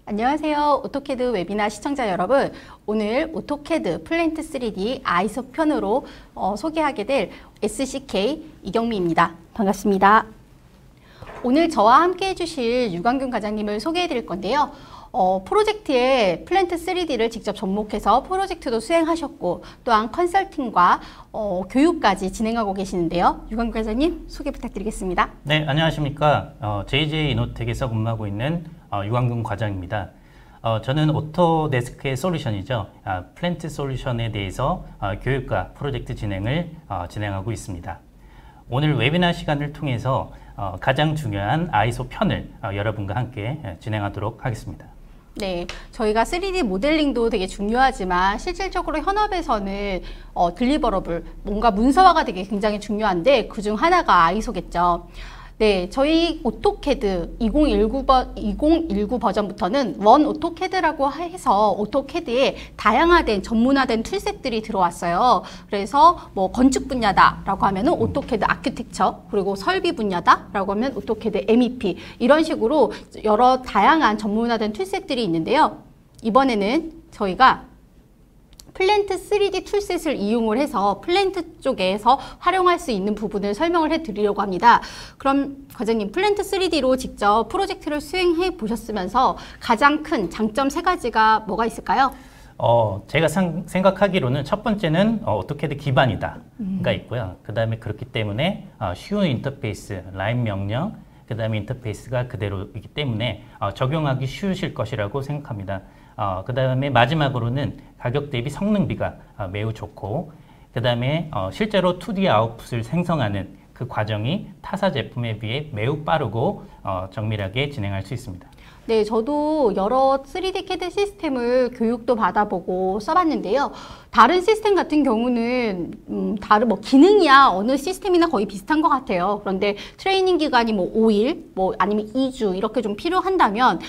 안녕하세요. 오토캐드 웨비나 시청자 여러분. 오늘 오토캐드 플랜트 3D 아이소 편으로 소개하게 될 SCK 이경미입니다. 반갑습니다. 오늘 저와 함께 해주실 유광균 과장님을 소개해 드릴 건데요. 프로젝트에 플랜트 3D를 직접 접목해서 프로젝트도 수행하셨고 또한 컨설팅과 교육까지 진행하고 계시는데요. 유광균 과장님 소개 부탁드리겠습니다. 네, 안녕하십니까. JJ 이노텍에서 근무하고 있는 유광균 과장입니다. 저는 오토데스크의 솔루션이죠. 플랜트 솔루션에 대해서 교육과 프로젝트 진행을 진행하고 있습니다. 오늘 웨비나 시간을 통해서 가장 중요한 아이소 편을 여러분과 함께 진행하도록 하겠습니다. 네, 저희가 3D 모델링도 되게 중요하지만 실질적으로 현업에서는 딜리버러블, 뭔가 문서화가 되게 굉장히 중요한데 그중 하나가 아이소겠죠. 네, 저희 오토캐드 2019 버전부터는 원 오토캐드라고 해서 오토캐드에 다양화된 전문화된 툴셋들이 들어왔어요. 그래서 뭐 건축 분야다라고 하면은 오토캐드 아키텍처, 그리고 설비 분야다라고 하면 오토캐드 MEP, 이런 식으로 여러 다양한 전문화된 툴셋들이 있는데요. 이번에는 저희가 플랜트 3D 툴셋을 이용을 해서 플랜트 쪽에서 활용할 수 있는 부분을 설명을 해드리려고 합니다. 그럼 과장님, 플랜트 3D로 직접 프로젝트를 수행해 보셨으면서 가장 큰 장점 3가지가 뭐가 있을까요? 제가 생각하기로는 첫 번째는 오토캐드 기반이다가 있고요. 그 다음에 그렇기 때문에 쉬운 인터페이스, 라인 명령, 그 다음에 인터페이스가 그대로이기 때문에 적용하기 쉬우실 것이라고 생각합니다. 그 다음에 마지막으로는 가격 대비 성능비가 매우 좋고, 그 다음에 실제로 2D 아웃풋을 생성하는 그 과정이 타사 제품에 비해 매우 빠르고 정밀하게 진행할 수 있습니다. 네, 저도 여러 3D CAD 시스템을 교육도 받아보고 써봤는데요. 다른 시스템 같은 경우는 다른 뭐 기능이야 어느 시스템이나 거의 비슷한 것 같아요. 그런데 트레이닝 기간이 뭐 5일, 뭐 아니면 2주 이렇게 좀 필요한다면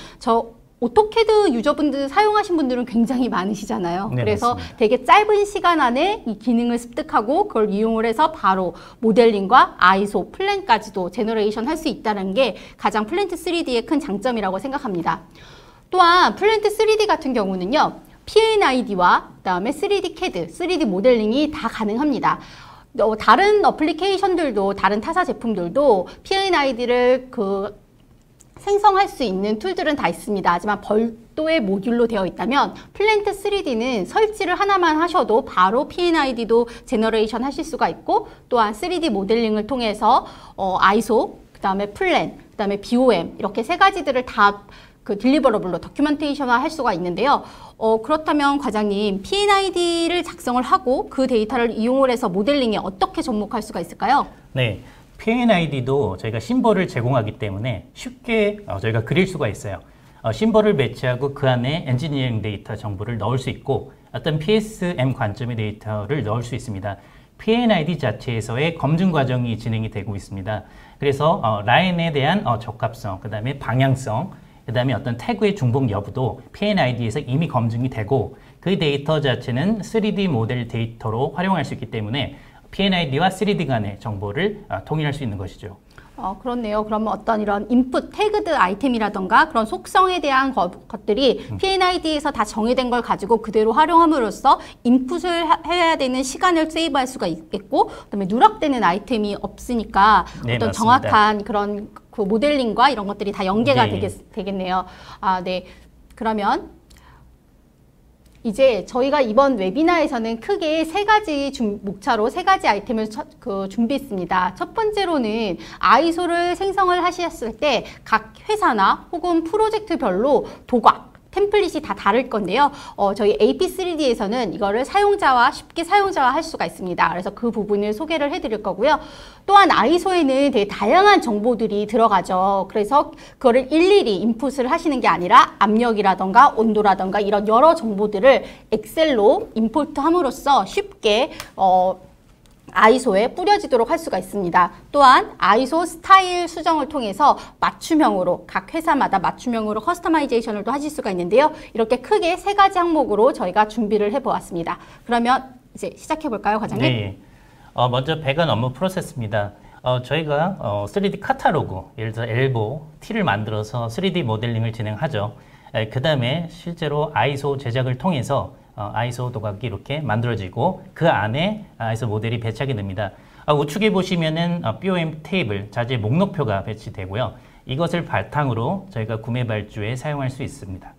오토캐드 유저분들 사용하신 분들은 굉장히 많으시잖아요. 네, 그래서 맞습니다. 되게 짧은 시간 안에 이 기능을 습득하고 그걸 이용을 해서 바로 모델링과 아이소, 플랜까지도 제너레이션 할 수 있다는 게 가장 플랜트 3D의 큰 장점이라고 생각합니다. 또한 플랜트 3D 같은 경우는요, P&ID와 그다음에 3D CAD, 3D 모델링이 다 가능합니다. 다른 어플리케이션들도, 다른 타사 제품들도 P&ID를 생성할 수 있는 툴들은 다 있습니다. 하지만 별도의 모듈로 되어 있다면 플랜트 3D는 설치를 하나만 하셔도 바로 P&ID도 제너레이션 하실 수가 있고, 또한 3D 모델링을 통해서 아이소, 그 다음에 플랜, 그 다음에 BOM 이렇게 3가지들을 다 딜리버러블로 도큐멘테이션화 할 수가 있는데요. 그렇다면 과장님, P&ID를 작성을 하고 그 데이터를 이용을 해서 모델링에 어떻게 접목할 수가 있을까요? 네. P&ID도 저희가 심볼을 제공하기 때문에 쉽게 저희가 그릴 수가 있어요. 심볼을 매치하고 그 안에 엔지니어링 데이터 정보를 넣을 수 있고 어떤 PSM 관점의 데이터를 넣을 수 있습니다. P&ID 자체에서의 검증 과정이 진행이 되고 있습니다. 그래서 라인에 대한 적합성, 그 다음에 방향성, 그 다음에 어떤 태그의 중복 여부도 P&ID에서 이미 검증이 되고 그 데이터 자체는 3D 모델 데이터로 활용할 수 있기 때문에 P&ID와 3D 간의 정보를 통일할 수 있는 것이죠. 그렇네요. 그러면 어떤 이런 인풋 태그드 아이템이라던가 그런 속성에 대한 것들이 P&ID에서 다 정의된 걸 가지고 그대로 활용함으로써 인풋을 해야 되는 시간을 세이브할 수가 있겠고, 그다음에 누락되는 아이템이 없으니까 네, 어떤 맞습니다. 정확한 그런 모델링과 이런 것들이 다 연계가 네. 되겠네요. 네. 그러면 이제 저희가 이번 웨비나에서는 크게 3가지 목차로 3가지 아이템을 준비했습니다. 첫 번째로는 아이소를 생성을 하셨을 때 각 회사나 혹은 프로젝트별로 도각, 템플릿이 다 다를 건데요. 저희 AP3D에서는 이거를 쉽게 사용자화 할 수가 있습니다. 그래서 그 부분을 소개를 해드릴 거고요. 또한 아이소에는 되게 다양한 정보들이 들어가죠. 그래서 그거를 일일이 인풋을 하시는 게 아니라 압력이라던가 온도라던가 이런 여러 정보들을 엑셀로 임포트함으로써 쉽게 아이소에 뿌려지도록 할 수가 있습니다. 또한 아이소 스타일 수정을 통해서 맞춤형으로 각 회사마다 맞춤형으로 커스터마이제이션을 또 하실 수가 있는데요. 이렇게 크게 3가지 항목으로 저희가 준비를 해보았습니다. 그러면 이제 시작해 볼까요, 과장님? 네. 먼저 배관 업무 프로세스입니다. 저희가 3D 카탈로그, 예를 들어 엘보, T를 만들어서 3D 모델링을 진행하죠. 그 다음에 실제로 아이소 제작을 통해서 아이소 도각이 이렇게 만들어지고 그 안에 아이소 모델이 배치하게 됩니다. 우측에 보시면은 BOM 테이블, 자재 목록표가 배치되고요. 이것을 바탕으로 저희가 구매 발주에 사용할 수 있습니다.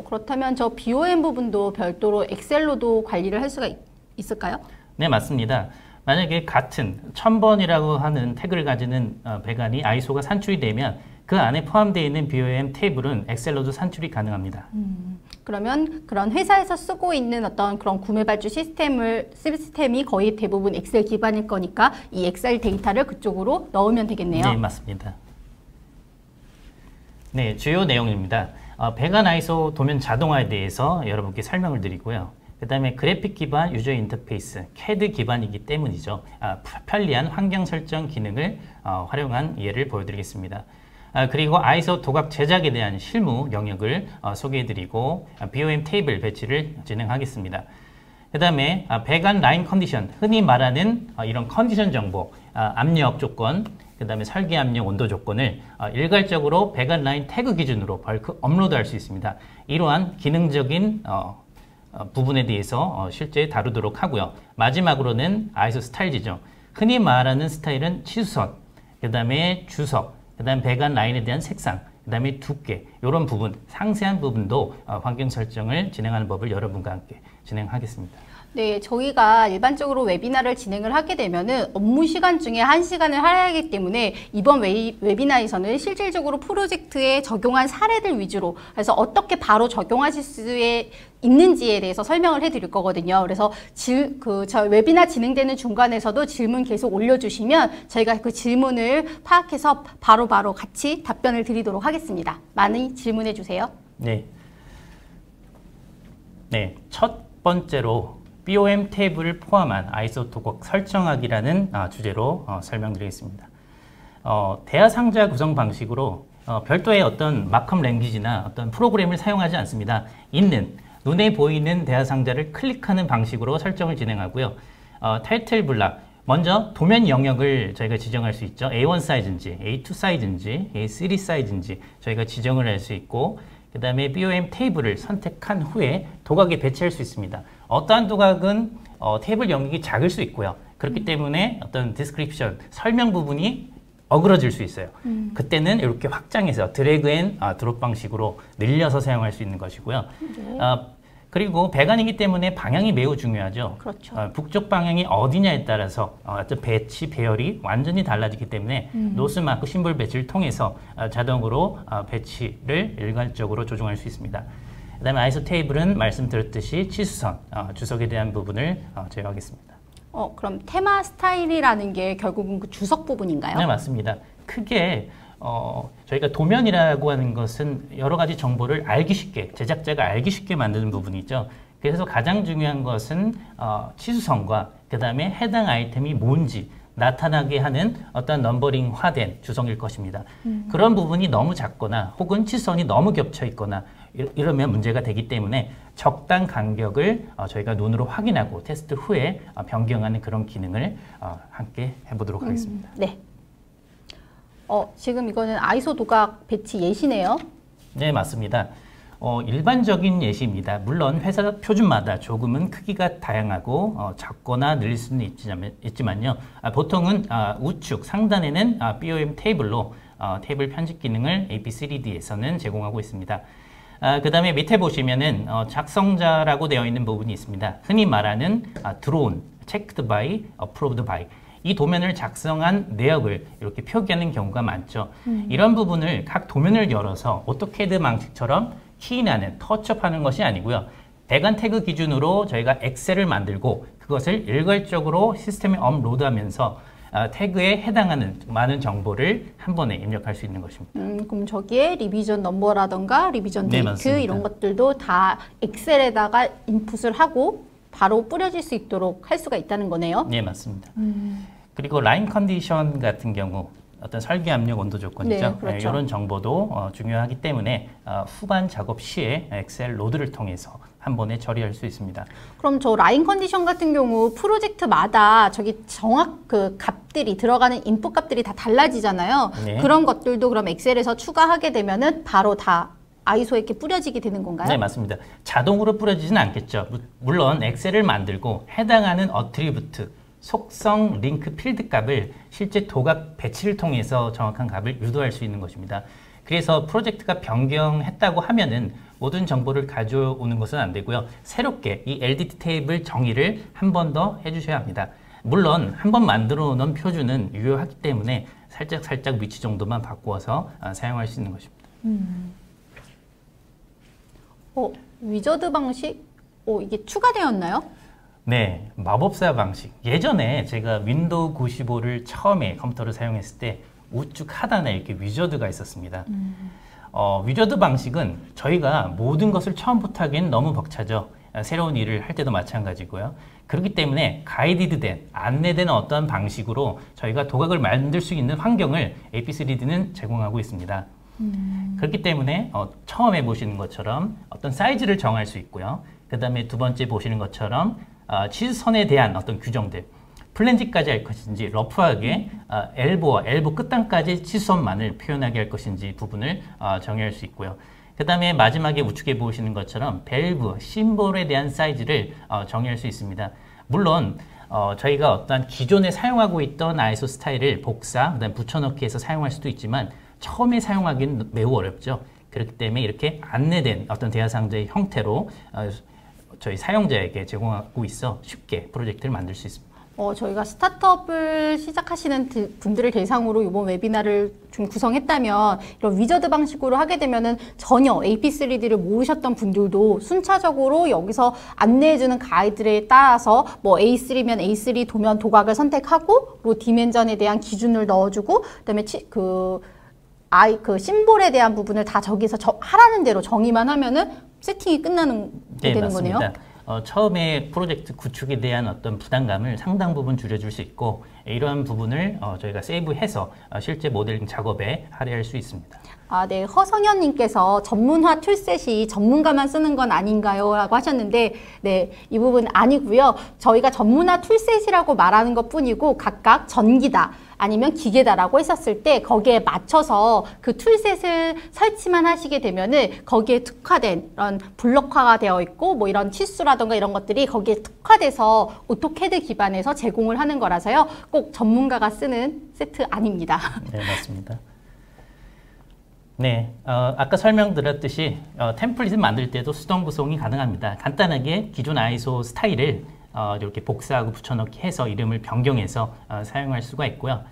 그렇다면 저 BOM 부분도 별도로 엑셀로도 관리를 할 수가 있을까요? 네, 맞습니다. 만약에 같은 1000번이라고 하는 태그를 가지는 배관이 아이소가 산출이 되면 그 안에 포함되어 있는 BOM 테이블은 엑셀로도 산출이 가능합니다. 그러면 그런 회사에서 쓰고 있는 어떤 그런 구매 발주 시스템이 거의 대부분 엑셀 기반일 거니까 이 엑셀 데이터를 그쪽으로 넣으면 되겠네요. 네, 맞습니다. 네, 주요 내용입니다. 배관 아이소 도면 자동화에 대해서 여러분께 설명을 드리고요. 그 다음에 그래픽 기반 유저 인터페이스, CAD 기반이기 때문이죠. 편리한 환경 설정 기능을 활용한 예를 보여드리겠습니다. 그리고 아이소 도각 제작에 대한 실무 영역을 소개해드리고 BOM 테이블 배치를 진행하겠습니다. 그 다음에 배관 라인 컨디션, 흔히 말하는 이런 컨디션 정보, 압력 조건, 그 다음에 설계 압력 온도 조건을 일괄적으로 배관 라인 태그 기준으로 벌크 업로드할 수 있습니다. 이러한 기능적인 부분에 대해서 실제 다루도록 하고요. 마지막으로는 아이소 스타일 지정, 흔히 말하는 스타일은 치수선, 그 다음에 주석, 그 다음 배관 라인에 대한 색상, 그 다음에 두께, 이런 부분, 상세한 부분도 환경 설정을 진행하는 법을 여러분과 함께 진행하겠습니다. 네, 저희가 일반적으로 웨비나를 진행을 하게 되면은 업무 시간 중에 1시간을 할애하기 때문에 이번 웨비나에서는 실질적으로 프로젝트에 적용한 사례들 위주로 그래서 어떻게 바로 적용하실 수 있는지에 대해서 설명을 해드릴 거거든요. 그래서 저희 웨비나 진행되는 중간에서도 질문 계속 올려주시면 저희가 그 질문을 파악해서 바로바로 같이 답변을 드리도록 하겠습니다. 많이 질문해 주세요. 네. 네, 첫 번째로 BOM 테이블을 포함한 아이소 도각 설정하기라는 주제로 설명드리겠습니다. 대화 상자 구성 방식으로 별도의 어떤 마크업 랭귀지나 어떤 프로그램을 사용하지 않습니다. 눈에 보이는 대화 상자를 클릭하는 방식으로 설정을 진행하고요. 타이틀 블락, 먼저 도면 영역을 저희가 지정할 수 있죠. A1 사이즈인지, A2 사이즈인지, A3 사이즈인지 저희가 지정을 할 수 있고, 그 다음에 BOM 테이블을 선택한 후에 도각에 배치할 수 있습니다. 어떠한 도각은 테이블 영역이 작을 수 있고요. 그렇기 때문에 어떤 디스크립션, 설명 부분이 어그러질 수 있어요. 그때는 이렇게 확장해서 드래그 앤 드롭 방식으로 늘려서 사용할 수 있는 것이고요. 네. 그리고 배관이기 때문에 방향이 매우 중요하죠. 그렇죠. 북쪽 방향이 어디냐에 따라서 어떤 배치, 배열이 완전히 달라지기 때문에 노스 마크 심볼 배치를 통해서 자동으로 배치를 일괄적으로 조정할 수 있습니다. 그 다음에 아이소 테이블은 말씀드렸듯이 치수선, 주석에 대한 부분을 제어하겠습니다. 그럼 테마 스타일이라는 게 결국은 그 주석 부분인가요? 네, 맞습니다. 크게 저희가 도면이라고 하는 것은 여러 가지 정보를 알기 쉽게, 제작자가 알기 쉽게 만드는 부분이죠. 그래서 가장 중요한 것은 치수선과 그 다음에 해당 아이템이 뭔지 나타나게 하는 어떤 넘버링화된 주석일 것입니다. 그런 부분이 너무 작거나 혹은 치수선이 너무 겹쳐 있거나 이러면 문제가 되기 때문에 적당 간격을 저희가 눈으로 확인하고 테스트 후에 변경하는 그런 기능을 함께 해보도록 하겠습니다. 네. 지금 이거는 아이소 도각 배치 예시네요. 네, 맞습니다. 일반적인 예시입니다. 물론 회사 표준마다 조금은 크기가 다양하고 작거나 늘릴 수는 있지만요. 보통은 우측 상단에는 BOM 테이블로 테이블 편집 기능을 AP3D에서는 제공하고 있습니다. 그 다음에 밑에 보시면은 작성자라고 되어 있는 부분이 있습니다. 흔히 말하는 드론, checked by, approved by. 이 도면을 작성한 내역을 이렇게 표기하는 경우가 많죠. 이런 부분을 각 도면을 열어서 오토캐드 방식처럼 키인하는, 터치업하는 것이 아니고요. 배관 태그 기준으로 저희가 엑셀을 만들고 그것을 일괄적으로 시스템에 업로드하면서 태그에 해당하는 많은 정보를 한 번에 입력할 수 있는 것입니다. 그럼 저기에 리비전 넘버라던가 리비전 네, 데이트 맞습니다. 이런 것들도 다 엑셀에다가 인풋을 하고 바로 뿌려질 수 있도록 할 수가 있다는 거네요. 네, 맞습니다. 그리고 라인 컨디션 같은 경우 어떤 설계 압력 온도 조건이죠. 네, 그렇죠. 이런 정보도 중요하기 때문에 후반 작업 시에 엑셀 로드를 통해서 한 번에 처리할 수 있습니다. 그럼 저 라인 컨디션 같은 경우 프로젝트마다 저기 그 값들이 들어가는 인풋 값들이 다 달라지잖아요. 네. 그런 것들도 그럼 엑셀에서 추가하게 되면은 바로 다 아이소에 이렇게 뿌려지게 되는 건가요? 네, 맞습니다. 자동으로 뿌려지진 않겠죠. 물론 엑셀을 만들고 해당하는 어트리뷰트, 속성, 링크, 필드 값을 실제 도각 배치를 통해서 정확한 값을 유도할 수 있는 것입니다. 그래서 프로젝트가 변경했다고 하면은 모든 정보를 가져오는 것은 안 되고요. 새롭게 이 LDT 테이블 정의를 한 번 더 해주셔야 합니다. 물론 한 번 만들어 놓은 표준은 유효하기 때문에 살짝 위치 정도만 바꾸어서 사용할 수 있는 것입니다. 위저드 방식? 이게 추가되었나요? 네, 마법사 방식. 예전에 제가 윈도우 95를 처음에 컴퓨터를 사용했을 때 우측 하단에 이렇게 위저드가 있었습니다. 위저드 방식은 저희가 모든 것을 처음부터 하기엔 너무 벅차죠. 새로운 일을 할 때도 마찬가지고요. 그렇기 때문에 가이디드된, 안내된 어떤 방식으로 저희가 도각을 만들 수 있는 환경을 AP3D는 제공하고 있습니다. 그렇기 때문에 처음에 보시는 것처럼 어떤 사이즈를 정할 수 있고요. 그 다음에 두 번째 보시는 것처럼 치수선에 대한 어떤 규정들, 플랜지까지 할 것인지 러프하게 엘보와 엘보 끝단까지 치수선만을 표현하게 할 것인지 부분을 정의할 수 있고요. 그 다음에 마지막에 우측에 보시는 것처럼 밸브, 심볼에 대한 사이즈를 정의할 수 있습니다. 물론 저희가 어떤 기존에 사용하고 있던 아이소 스타일을 복사, 그다음 붙여넣기 해서 사용할 수도 있지만 처음에 사용하기는 매우 어렵죠. 그렇기 때문에 이렇게 안내된 어떤 대화상자의 형태로 저희 사용자에게 제공하고 있어 쉽게 프로젝트를 만들 수 있습니다. 저희가 스타트업을 시작하시는 분들을 대상으로 이번 웨비나를 좀 구성했다면 이런 위저드 방식으로 하게 되면은 전혀 AP3D를 모르셨던 분들도 순차적으로 여기서 안내해주는 가이드에 따라서 뭐 A3면 A3 도면 도각을 선택하고 로 디멘전에 대한 기준을 넣어주고 그다음에 그 심볼에 대한 부분을 다 저기서 하라는 대로 정의만 하면은 세팅이 끝나는 게 되는 맞습니다. 거네요. 처음에 프로젝트 구축에 대한 어떤 부담감을 상당 부분 줄여줄 수 있고 이러한 부분을 저희가 세이브해서 실제 모델링 작업에 할애할 수 있습니다. 네. 허성현님께서 전문화 툴셋이 전문가만 쓰는 건 아닌가요? 라고 하셨는데 네, 이 부분 아니고요. 저희가 전문화 툴셋이라고 말하는 것 뿐이고 각각 전기다 아니면 기계다라고 했었을 때 거기에 맞춰서 그 툴셋을 설치만 하시게 되면은 거기에 특화된 이런 블록화가 되어 있고 뭐 이런 치수라던가 이런 것들이 거기에 특화돼서 오토캐드 기반에서 제공을 하는 거라서요. 꼭 전문가가 쓰는 세트 아닙니다. 네, 맞습니다. 네, 아까 설명드렸듯이 템플릿을 만들 때도 수동 구성이 가능합니다. 간단하게 기존 아이소 스타일을 이렇게 복사하고 붙여넣기 해서 이름을 변경해서 사용할 수가 있고요.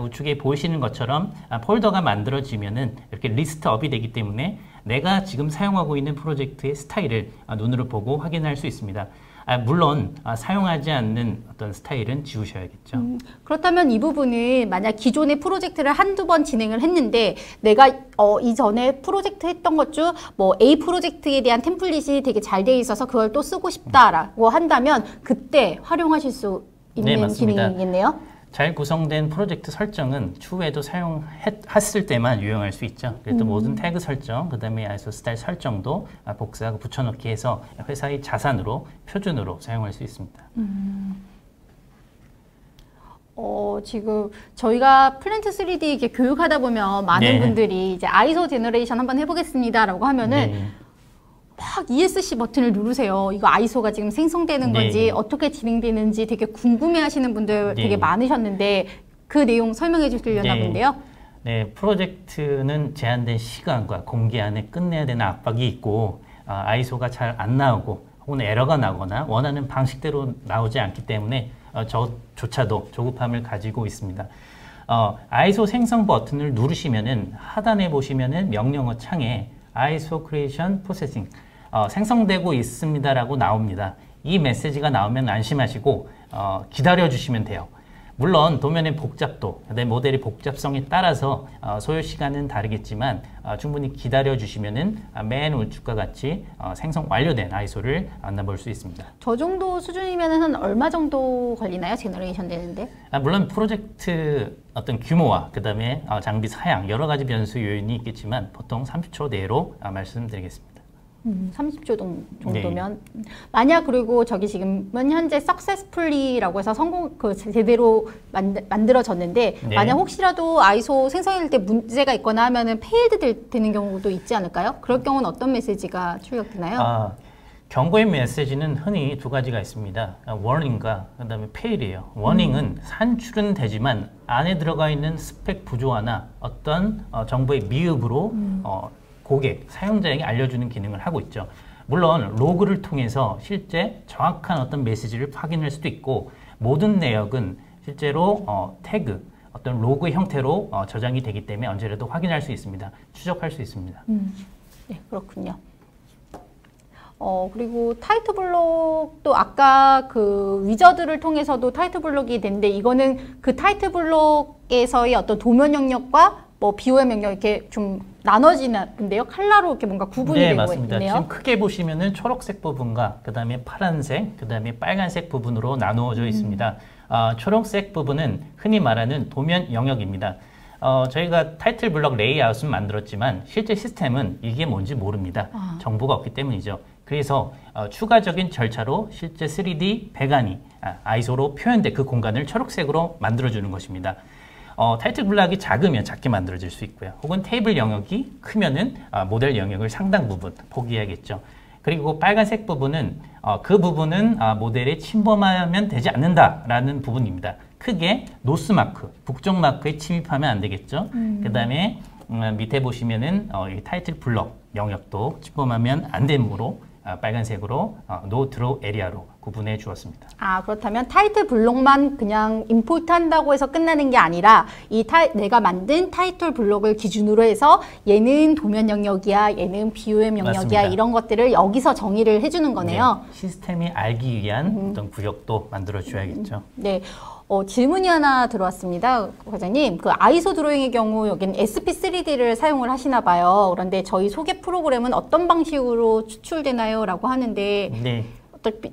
우측에 보시는 것처럼 폴더가 만들어지면은 이렇게 리스트업이 되기 때문에 내가 지금 사용하고 있는 프로젝트의 스타일을 눈으로 보고 확인할 수 있습니다. 물론 사용하지 않는 어떤 스타일은 지우셔야겠죠. 그렇다면 이 부분은 만약 기존의 프로젝트를 한두 번 진행을 했는데 내가 이전에 프로젝트 했던 것 중 뭐 A 프로젝트에 대한 템플릿이 되게 잘 돼 있어서 그걸 또 쓰고 싶다라고 한다면 그때 활용하실 수 있는 기능이겠네요. 잘 구성된 프로젝트 설정은 추후에도 사용했을 때만 유용할 수 있죠. 그래서 모든 태그 설정, 그 다음에 아이소 스타일 설정도 복사하고 붙여넣기 해서 회사의 자산으로, 표준으로 사용할 수 있습니다. 지금 저희가 플랜트 3D 이렇게 교육하다 보면 많은 분들이 이제 아이소 제너레이션 한번 해보겠습니다라고 하면은 막 ESC 버튼을 누르세요. 이거 아이소가 지금 생성되는 건지 어떻게 진행되는지 되게 궁금해하시는 분들 되게 많으셨는데 그 내용 설명해 주시려나 본데요. 네, 프로젝트는 제한된 시간과 공기 안에 끝내야 되는 압박이 있고 아이소가 잘 안 나오고 혹은 에러가 나거나 원하는 방식대로 나오지 않기 때문에 저조차도 조급함을 가지고 있습니다. 아이소 생성 버튼을 누르시면은 하단에 보시면은 명령어 창에 아이소 크리에이션 프로세싱 생성되고 있습니다라고 나옵니다. 이 메시지가 나오면 안심하시고 기다려 주시면 돼요. 물론 도면의 복잡도, 그다음에 모델의 복잡성에 따라서 소요 시간은 다르겠지만 충분히 기다려 주시면은 맨 우측과 같이 생성 완료된 아이소를 만나볼 수 있습니다. 저 정도 수준이면 한 얼마 정도 걸리나요? 제너레이션 되는데? 물론 프로젝트 어떤 규모와 그다음에 장비 사양 여러 가지 변수 요인이 있겠지만 보통 30초 내로 말씀드리겠습니다. 30조 정도면 만약 그리고 저기 지금은 현재 successfully라고 해서 성공 제대로 만들어졌는데 네. 만약 혹시라도 아이소 생성일 때 문제가 있거나 하면은 failed 되는 경우도 있지 않을까요? 그럴 경우는 어떤 메시지가 출력되나요? 경고의 메시지는 흔히 두 가지가 있습니다. warning과 그다음에 fail이에요. warning은 산출은 되지만 안에 들어가 있는 스펙 부조화나 어떤 정보의 미흡으로 고객, 사용자에게 알려주는 기능을 하고 있죠. 물론 로그를 통해서 실제 정확한 어떤 메시지를 확인할 수도 있고 모든 내역은 실제로 태그, 어떤 로그 형태로 저장이 되기 때문에 언제라도 확인할 수 있습니다. 추적할 수 있습니다. 네, 그렇군요. 그리고 타이틀 블록도 아까 그 위저드를 통해서도 타이틀 블록이 되는데 이거는 그 타이틀 블록에서의 어떤 도면 영역과 뭐 BOM 영역 이렇게 좀 나눠지는데요. 컬러로 이렇게 뭔가 구분이 네, 되고 맞습니다. 있네요. 지금 크게 보시면은 초록색 부분과 그다음에 파란색, 그다음에 빨간색 부분으로 나누어져 있습니다. 초록색 부분은 흔히 말하는 도면 영역입니다. 저희가 타이틀 블록 레이아웃은 만들었지만 실제 시스템은 이게 뭔지 모릅니다. 정보가 없기 때문이죠. 그래서 추가적인 절차로 실제 3D 배관이 아이소로 표현된 그 공간을 초록색으로 만들어주는 것입니다. 타이틀 블록이 작으면 작게 만들어질 수 있고요. 혹은 테이블 영역이 크면은 모델 영역을 상당 부분 포기해야겠죠. 그리고 빨간색 부분은 그 부분은 모델에 침범하면 되지 않는다라는 부분입니다. 크게 노스 마크, 북쪽 마크에 침입하면 안 되겠죠. 그 다음에 밑에 보시면은 이 타이틀 블록 영역도 침범하면 안 되므로 빨간색으로 노 드로우 에리아로 구분해 주었습니다. 그렇다면 타이틀 블록만 그냥 임포트 한다고 해서 끝나는 게 아니라 내가 만든 타이틀 블록을 기준으로 해서 얘는 도면 영역이야, 얘는 BOM 영역이야 맞습니다. 이런 것들을 여기서 정의를 해주는 거네요. 네, 시스템이 알기 위한 어떤 구역도 만들어 줘야겠죠. 네. 질문이 하나 들어왔습니다. 과장님, 그 아이소 드로잉의 경우 여기는 SP3D를 사용을 하시나 봐요. 그런데 저희 소개 프로그램은 어떤 방식으로 추출되나요? 라고 하는데 네.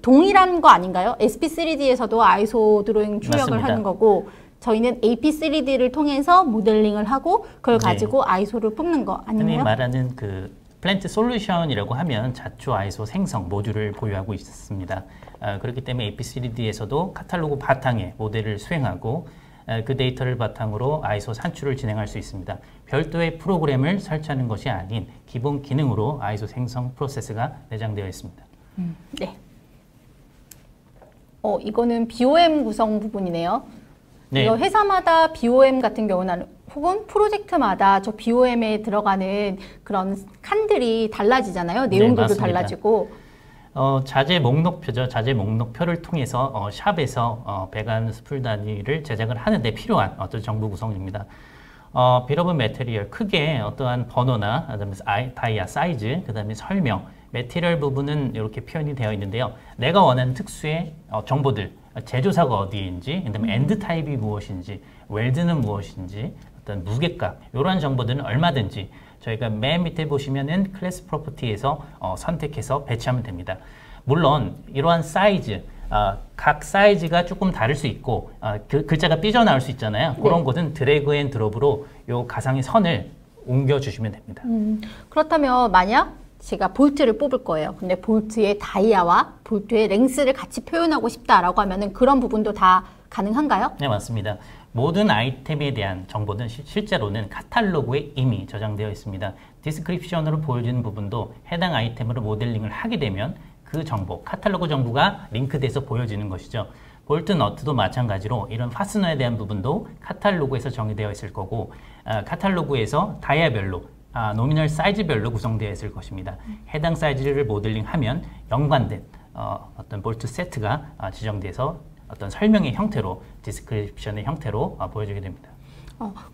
동일한 거 아닌가요? SP3D에서도 아이소 드로잉 출력을 맞습니다. 하는 거고 저희는 AP3D를 통해서 모델링을 하고 그걸 가지고 아이소를 뽑는 거 흔히 아니에요? 말하는 그 플랜트 솔루션이라고 하면 자초 아이소 생성 모듈을 보유하고 있습니다. 그렇기 때문에 AP3D에서도 카탈로그 바탕에 모델을 수행하고 그 데이터를 바탕으로 아이소 산출을 진행할 수 있습니다. 별도의 프로그램을 설치하는 것이 아닌 기본 기능으로 아이소 생성 프로세스가 내장되어 있습니다. 네. 이거는 BOM 구성 부분이네요. 네. 이거 회사마다 BOM 같은 경우는 혹은 프로젝트마다 저 BOM에 들어가는 그런 칸들이 달라지잖아요. 내용들도 맞습니다. 달라지고. 자재 목록표죠. 자재 목록표를 통해서 샵에서 배관 스풀 단위를 제작을 하는데 필요한 어떤 정보 구성입니다. 빌 오브 매테리얼 크게 어떠한 번호나 그다음에 다이아 사이즈, 그다음에 설명, 매테리얼 부분은 이렇게 표현이 되어 있는데요. 내가 원하는 특수의 정보들, 제조사가 어디인지, 그다음에 엔드 타입이 무엇인지, 웰드는 무엇인지, 어떤 무게값 이러한 정보들은 얼마든지 저희가 맨 밑에 보시면은 클래스 프로퍼티에서 선택해서 배치하면 됩니다. 물론 이러한 사이즈, 각 사이즈가 조금 다를 수 있고 그 글자가 삐져나올 수 있잖아요. 그런 것은 드래그 앤 드롭으로 요 가상의 선을 옮겨주시면 됩니다. 그렇다면 만약 제가 볼트를 뽑을 거예요. 근데 볼트의 다이아와 볼트의 랭스를 같이 표현하고 싶다라고 하면은 그런 부분도 다 가능한가요? 네, 맞습니다. 모든 아이템에 대한 정보는 실제로는 카탈로그에 이미 저장되어 있습니다. 디스크립션으로 보여주는 부분도 해당 아이템으로 모델링을 하게 되면 그 정보, 카탈로그 정보가 링크돼서 보여지는 것이죠. 볼트 너트도 마찬가지로 이런 파스너에 대한 부분도 카탈로그에서 정의되어 있을 거고 카탈로그에서 다이아별로 노미널 사이즈별로 구성되어 있을 것입니다. 해당 사이즈를 모델링하면 연관된 어떤 볼트 세트가 지정돼서 어떤 설명의 형태로 디스크립션의 형태로 보여주게 됩니다.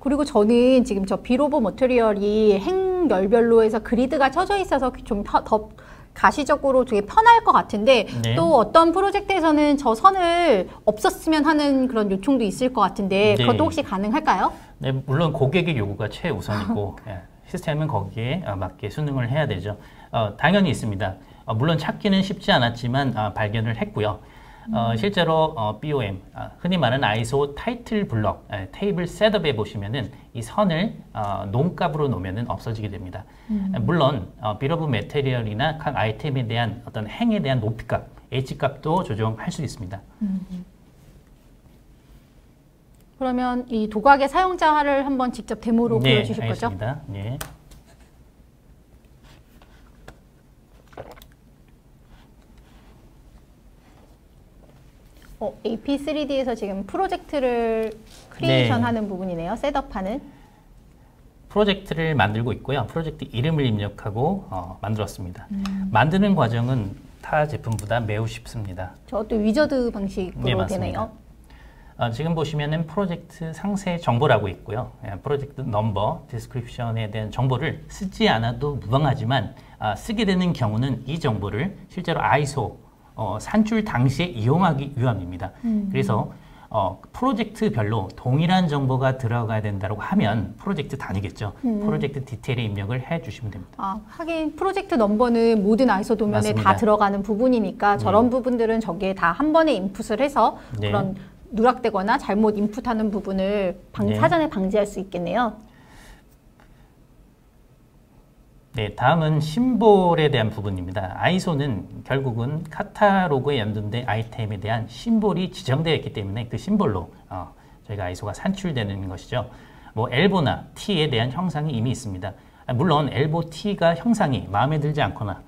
그리고 저는 지금 저 빌 오브 머티리얼이 행열별로 해서 그리드가 쳐져 있어서 좀 더 가시적으로 되게 편할 것 같은데 네. 또 어떤 프로젝트에서는 저 선을 없었으면 하는 그런 요청도 있을 것 같은데 네. 그것도 혹시 가능할까요? 네, 물론 고객의 요구가 최우선이고 시스템은 거기에 맞게 순응을 해야 되죠. 당연히 있습니다. 물론 찾기는 쉽지 않았지만 발견을 했고요. 실제로 BOM, 흔히 말하는 아이소 타이틀 블럭, 테이블 셋업에 보시면은 이 선을 놈값으로 놓으면은 없어지게 됩니다. 물론 빌 오브 메테리얼이나 각 아이템에 대한 어떤 행에 대한 높이값, H값도 조정할 수 있습니다. 그러면 이 도각의 사용자를 한번 직접 데모로 네, 보여주실 거죠? 알겠습니다. 네. AP3D에서 지금 프로젝트를 크리에이션하는 부분이네요. 셋업하는. 프로젝트를 만들고 있고요. 프로젝트 이름을 입력하고 만들었습니다. 만드는 과정은 타 제품보다 매우 쉽습니다. 저것도 위저드 방식으로 네, 맞습니다. 되네요. 지금 보시면은 프로젝트 상세 정보라고 있고요. 프로젝트 넘버, 디스크립션에 대한 정보를 쓰지 않아도 무방하지만 쓰게 되는 경우는 이 정보를 실제로 아이소 산출 당시에 이용하기 위함입니다. 그래서 프로젝트별로 동일한 정보가 들어가야 된다고 하면 프로젝트 단위겠죠. 프로젝트 디테일에 입력을 해주시면 됩니다. 하긴 프로젝트 넘버는 모든 아이소 도면에 맞습니다. 다 들어가는 부분이니까 저런 부분들은 저기에 다 한 번에 인풋을 해서 네. 그런 누락되거나 잘못 인풋하는 부분을 네. 사전에 방지할 수 있겠네요. 네, 다음은 심볼에 대한 부분입니다. 아이소는 결국은 카탈로그에 연동된 아이템에 대한 심볼이 지정되어 있기 때문에 그 심볼로 저희가 아이소가 산출되는 것이죠. 뭐 엘보나 T에 대한 형상이 이미 있습니다. 물론 엘보 T가 형상이 마음에 들지 않거나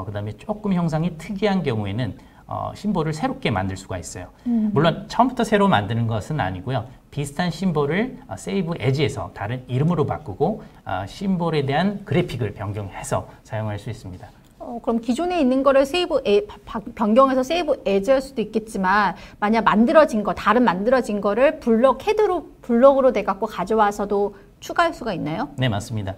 그 다음에 조금 형상이 특이한 경우에는 심볼을 새롭게 만들 수가 있어요. 물론 처음부터 새로 만드는 것은 아니고요. 비슷한 심볼을 세이브 에지에서 다른 이름으로 바꾸고 심볼에 대한 그래픽을 변경해서 사용할 수 있습니다. 그럼 기존에 있는 거를 변경해서 세이브 에즈할 수도 있겠지만 만약 만들어진 거, 다른 만들어진 거를 블럭으로 내 갖고 가져와서도 추가할 수가 있나요? 네, 맞습니다.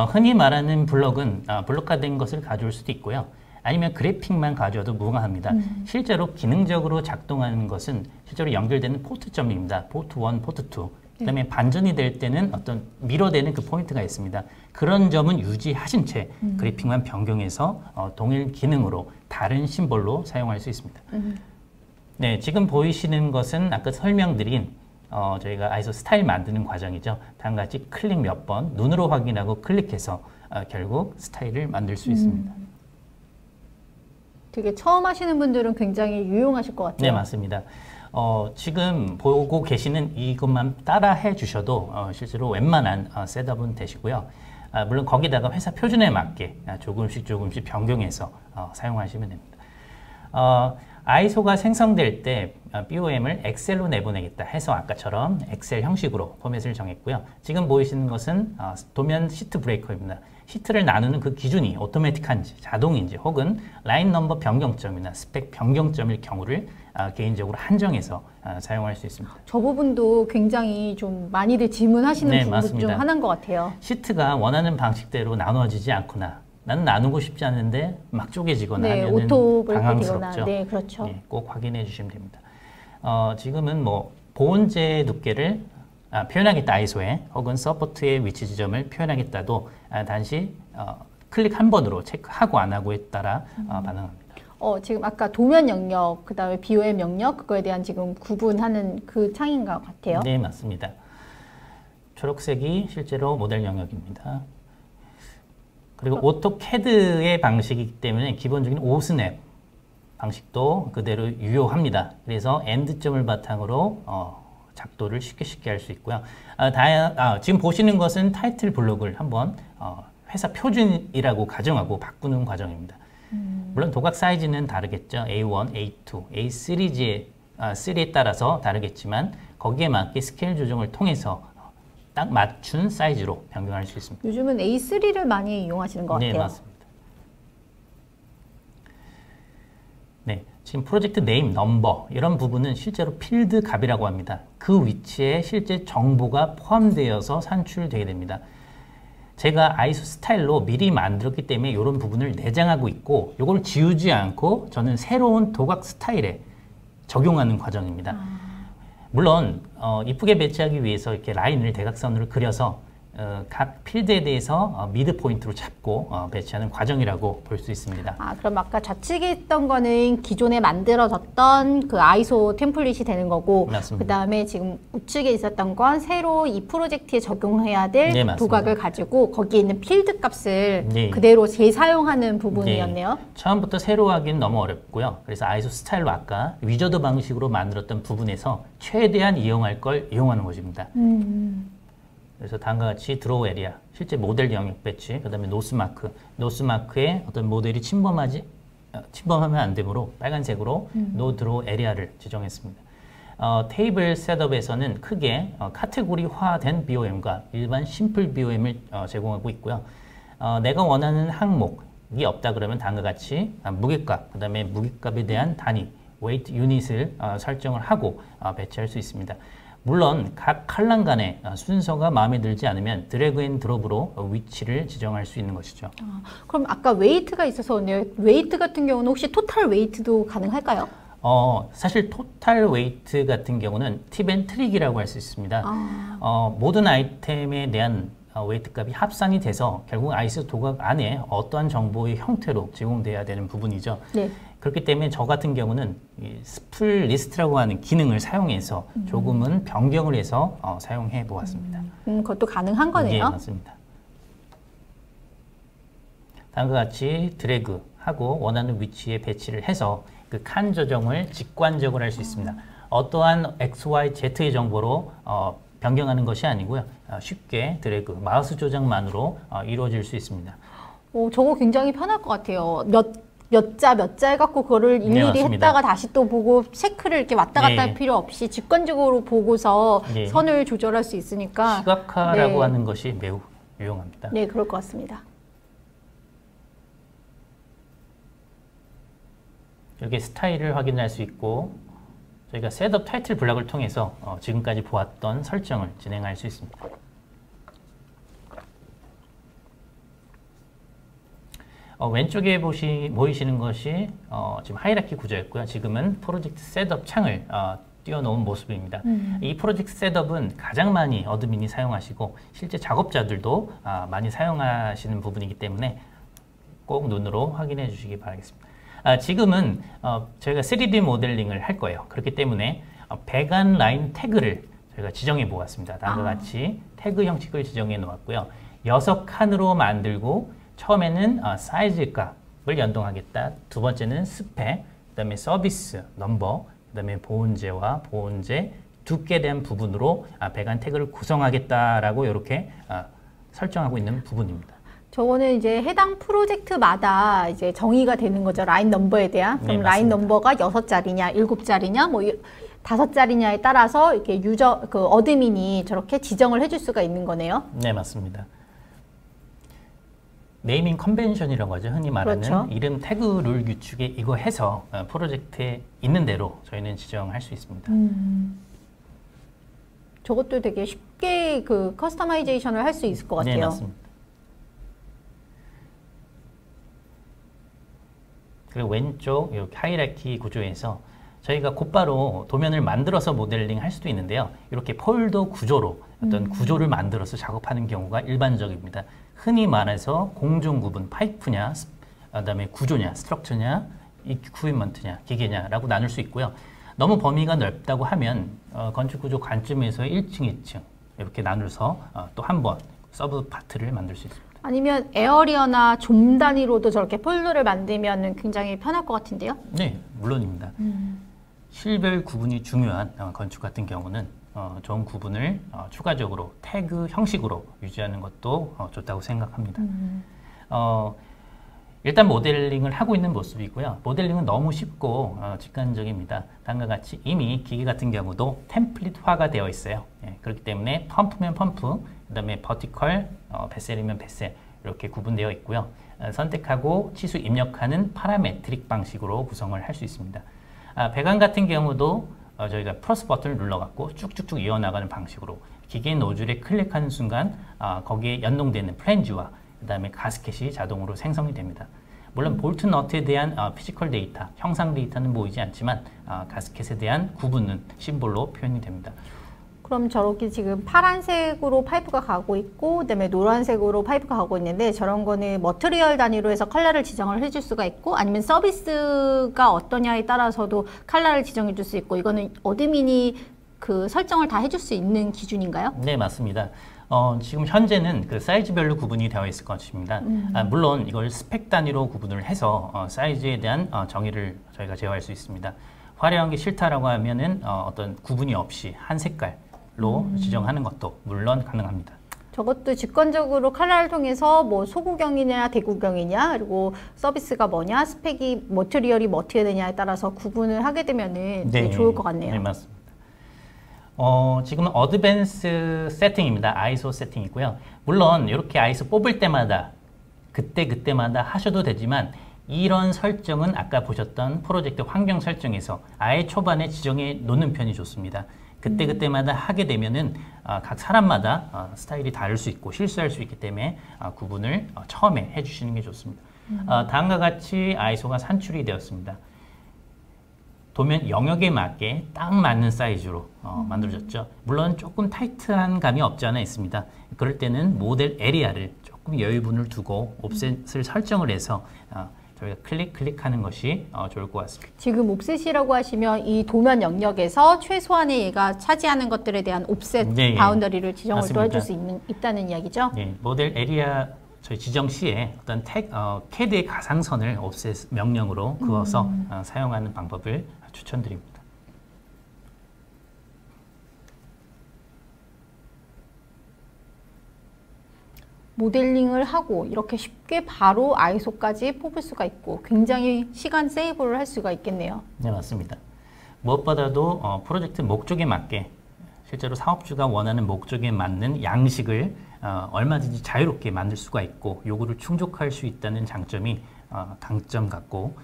흔히 말하는 블럭은 블럭화된 것을 가져올 수도 있고요. 아니면 그래픽만 가져와도 무방합니다. 실제로 기능적으로 작동하는 것은 실제로 연결되는 포트점입니다. 포트 1, 포트 2. 그다음에 반전이 될 때는 어떤 미러되는 그 포인트가 있습니다. 그런 점은 유지하신 채 그래픽만 변경해서 동일 기능으로 다른 심볼로 사용할 수 있습니다. 네, 지금 보이시는 것은 아까 설명드린 저희가 아이소 스타일 만드는 과정이죠. 다음과 같이 클릭 몇 번, 눈으로 확인하고 클릭해서 결국 스타일을 만들 수 있습니다. 되게 처음 하시는 분들은 굉장히 유용하실 것 같아요. 네, 맞습니다. 지금 보고 계시는 이것만 따라 해 주셔도 실제로 웬만한 셋업은 되시고요. 물론 거기다가 회사 표준에 맞게 조금씩 변경해서 사용하시면 됩니다. 아이소가 생성될 때 BOM을 엑셀로 내보내겠다 해서 아까처럼 엑셀 형식으로 포맷을 정했고요. 지금 보이시는 것은 도면 시트 브레이커입니다. 시트를 나누는 그 기준이 오토매틱한지 자동인지 혹은 라인 넘버 변경점이나 스펙 변경점일 경우를 개인적으로 한정해서 사용할 수 있습니다. 저 부분도 굉장히 좀 많이들 질문하시는 네, 부분 맞습니다. 중 하나인 것 같아요. 시트가 원하는 방식대로 나누어지지 않거나 나는 나누고 싶지 않은데 막 쪼개지거나 네, 하면 오토 브레이크 당황스럽죠. 되거나, 네, 그렇죠. 네, 꼭 확인해 주시면 됩니다. 지금은 뭐 보온재 두께를 표현하겠다 아이소에 혹은 서포트의 위치 지점을 표현하겠다도 단지 클릭 한 번으로 체크하고 안 하고에 따라 반응합니다. 지금 아까 도면 영역, 그 다음에 BOM 영역, 그거에 대한 지금 구분하는 그 창인 것 같아요. 네, 맞습니다. 초록색이 실제로 모델 영역입니다. 그리고 오토캐드의 방식이기 때문에 기본적인 오스냅 방식도 그대로 유효합니다. 그래서 엔드점을 바탕으로 작도를 쉽게 할 수 있고요. 지금 보시는 것은 타이틀 블록을 한번 회사 표준이라고 가정하고 바꾸는 과정입니다. 물론 도각 사이즈는 다르겠죠. A1, A2, A3에 따라서 다르겠지만 거기에 맞게 스케일 조정을 통해서 딱 맞춘 사이즈로 변경할 수 있습니다. 요즘은 A3를 많이 이용하시는 것 같아요. 네, 맞습니다. 네, 지금 프로젝트 네임, 넘버 이런 부분은 실제로 필드 값이라고 합니다. 그 위치에 실제 정보가 포함되어서 산출되게 됩니다. 제가 아이소 스타일로 미리 만들었기 때문에 이런 부분을 내장하고 있고 이걸 지우지 않고 저는 새로운 도각 스타일에 적용하는 과정입니다. 물론 이쁘게 배치하기 위해서 이렇게 라인을 대각선으로 그려서 각 필드에 대해서 미드 포인트로 잡고 배치하는 과정이라고 볼 수 있습니다. 그럼 아까 좌측에 있던 거는 기존에 만들어졌던 그 아이소 템플릿이 되는 거고, 맞습니다. 그 다음에 지금 우측에 있었던 건 새로 이 프로젝트에 적용해야 될 네, 맞습니다. 도각을 가지고 거기에 있는 필드 값을 네. 그대로 재사용하는 부분이었네요. 처음부터 새로 하기는 너무 어렵고요. 그래서 아이소 스타일로 아까 위저드 방식으로 만들었던 부분에서 최대한 이용할 걸 이용하는 것입니다. 그래서 다음과 같이 드로우 에리아, 실제 모델 영역 배치, 그 다음에 노스마크, 노스마크에 어떤 모델이 침범하면 안 되므로 빨간색으로 노 드로우 에리아를 지정했습니다. 테이블 셋업에서는 크게 카테고리화된 BOM과 일반 심플 BOM을 제공하고 있고요. 내가 원하는 항목이 없다 그러면 다음과 같이 무게값, 그 다음에 무게값에 대한 단위, 웨이트 유닛을 설정을 하고 배치할 수 있습니다. 물론 각 칼럼 간의 순서가 마음에 들지 않으면 드래그 앤 드롭으로 위치를 지정할 수 있는 것이죠. 그럼 아까 웨이트가 있어서 웨이트 같은 경우는 혹시 토탈 웨이트도 가능할까요? 사실 토탈 웨이트 같은 경우는 팁 앤 트릭이라고 할 수 있습니다. 모든 아이템에 대한 웨이트 값이 합산이 돼서 결국 아이소 도각 안에 어떠한 정보의 형태로 제공돼야 되는 부분이죠. 네. 그렇기 때문에 저 같은 경우는 이 스플 리스트라고 하는 기능을 사용해서 조금은 변경을 해서 사용해 보았습니다. 그것도 가능한 거네요. 예, 맞습니다. 다음과 같이 드래그하고 원하는 위치에 배치를 해서 그 칸 조정을 직관적으로 할 수 있습니다. 어떠한 X, Y, Z의 정보로 변경하는 것이 아니고요. 쉽게 드래그, 마우스 조작만으로 이루어질 수 있습니다. 저거 굉장히 편할 것 같아요. 몇 자 해갖고 그거를 일일이 맞습니다. 했다가 다시 또 보고 체크를 이렇게 왔다 갔다 네. 할 필요 없이 직관적으로 보고서 네. 선을 조절할 수 있으니까. 시각화라고 네. 하는 것이 매우 유용합니다. 네, 그럴 것 같습니다. 여기 스타일을 확인할 수 있고 저희가 셋업 타이틀 블럭을 통해서 지금까지 보았던 설정을 진행할 수 있습니다. 왼쪽에 보이시는 것이 지금 하이라키 구조였고요. 지금은 프로젝트 셋업 창을 띄워놓은 모습입니다. 이 프로젝트 셋업은 가장 많이 어드민이 사용하시고 실제 작업자들도 많이 사용하시는 부분이기 때문에 꼭 눈으로 확인해 주시기 바라겠습니다. 지금은 저희가 3D 모델링을 할 거예요. 그렇기 때문에 배관 라인 태그를 저희가 지정해 보았습니다. 다음과 같이 태그 형식을 지정해 놓았고요. 6칸으로 만들고 처음에는 사이즈 값을 연동하겠다. 두 번째는 스펙, 그 다음에 서비스 넘버, 그 다음에 보온재와 보온재 두께에 대한 부분으로 배관 태그를 구성하겠다라고 이렇게 설정하고 있는 부분입니다. 저거는 이제 해당 프로젝트마다 이제 정의가 되는 거죠. 라인 넘버에 대한. 그럼 네, 라인 맞습니다. 넘버가 6자리냐, 7자리냐, 뭐 5자리냐에 따라서 이렇게 어드민이 저렇게 지정을 해줄 수가 있는 거네요. 네, 맞습니다. 네이밍 컨벤션이라고 하죠. 흔히 말하는 그렇죠. 이름 태그 룰 규칙에 이거 해서 프로젝트에 있는 대로 저희는 지정할 수 있습니다. 저것도 되게 쉽게 그 커스터마이제이션을 할 수 있을 것 같아요. 네, 맞습니다. 그리고 왼쪽 이렇게 하이라키 구조에서 저희가 곧바로 도면을 만들어서 모델링 할 수도 있는데요. 이렇게 폴더 구조로 어떤 구조를 만들어서 작업하는 경우가 일반적입니다. 흔히 말해서 공정 구분, 파이프냐, 그다음에 구조냐, 스트럭처냐, 이퀴먼트냐, 기계냐라고 나눌 수 있고요. 너무 범위가 넓다고 하면 건축구조 관점에서 1층, 2층 이렇게 나눠서 또 한 번 서브 파트를 만들 수 있습니다. 아니면 에어리어나 좀 단위로도 저렇게 폴더를 만들면 굉장히 편할 것 같은데요? 네, 물론입니다. 실별 구분이 중요한 건축 같은 경우는 좋은 구분을 추가적으로 태그 형식으로 유지하는 것도 좋다고 생각합니다. 일단 모델링을 하고 있는 모습이고요. 모델링은 너무 쉽고 직관적입니다. 다음과 같이 이미 기계 같은 경우도 템플릿화가 되어 있어요. 그렇기 때문에 펌프면 펌프, 그 다음에 버티컬, 베셀이면 베셀 이렇게 구분되어 있고요. 선택하고 치수 입력하는 파라메트릭 방식으로 구성을 할 수 있습니다. 배관 같은 경우도 저희가 플러스 버튼을 눌러갖고 쭉쭉쭉 이어나가는 방식으로 기계 노즐에 클릭하는 순간 거기에 연동되는 플랜지와 그 다음에 가스켓이 자동으로 생성이 됩니다. 물론 볼트 너트에 대한 피지컬 데이터, 형상 데이터는 보이지 않지만 가스켓에 대한 구분은 심볼로 표현이 됩니다. 그럼 저렇게 지금 파란색으로 파이프가 가고 있고 그다음에 노란색으로 파이프가 가고 있는데 저런 거는 머티리얼 단위로 해서 컬러를 지정을 해줄 수가 있고 아니면 서비스가 어떠냐에 따라서도 컬러를 지정해 줄 수 있고 이거는 어드민이 그 설정을 다 해줄 수 있는 기준인가요? 네, 맞습니다. 지금 현재는 그 사이즈별로 구분이 되어 있을 것입니다. 물론 이걸 스펙 단위로 구분을 해서 사이즈에 대한 정의를 저희가 제어할 수 있습니다. 화려한 게 싫다라고 하면은 어떤 구분이 없이 한 색깔로 지정하는 것도 물론 가능합니다. 저것도 직관적으로 컬러를 통해서 뭐 소구경이냐 대구경이냐 그리고 서비스가 뭐냐 스펙이 머티리얼이 뭐 어떻게 되냐에 따라서 구분을 하게 되면은 되게 좋을 것 같네요. 네, 맞습니다. 지금은 어드밴스 세팅입니다. 아이소 세팅이고요. 물론 이렇게 아이소 뽑을 때마다 그때마다 하셔도 되지만 이런 설정은 아까 보셨던 프로젝트 환경 설정에서 아예 초반에 지정해 놓는 편이 좋습니다. 그때마다 하게 되면은 각 사람마다 스타일이 다를 수 있고 실수할 수 있기 때문에 구분을 처음에 해주시는 게 좋습니다. 다음과 같이 아이소가 산출이 되었습니다. 도면 영역에 맞게 딱 맞는 사이즈로 만들어졌죠. 물론 조금 타이트한 감이 없지 않아 있습니다. 그럴 때는 모델 에리아를 조금 여유분을 두고 옵셋을 설정을 해서 저희가 클릭하는 것이 좋을 것 같습니다. 지금 옵셋이라고 하시면 이 도면 영역에서 최소한의 얘가 차지하는 것들에 대한 옵셋 바운더리를 지정을 또 해줄 수 있다는 이야기죠? 네, 모델 에리아 저희 지정 시에 어떤 CAD의 가상선을 옵셋 명령으로 그어서 사용하는 방법을 추천드립니다. 모델링을 하고 이렇게 쉽게 바로 아이소까지 뽑을 수가 있고 굉장히 시간 세이브를 할 수가 있겠네요. 네, 맞습니다. 무엇보다도 프로젝트 목적에 맞게 실제로 사업주가 원하는 목적에 맞는 양식을 얼마든지 자유롭게 만들 수가 있고 요구를 충족할 수 있다는 장점이 강점 같고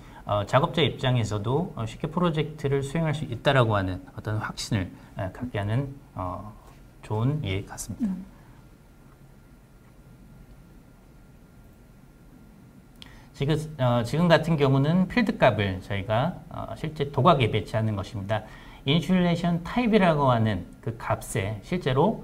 작업자 입장에서도 쉽게 프로젝트를 수행할 수 있다라고 하는 어떤 확신을 갖게 하는 좋은 예 같습니다. 지금 같은 경우는 필드 값을 저희가 실제 도각에 배치하는 것입니다. 인슐레이션 타입이라고 하는 그 값에 실제로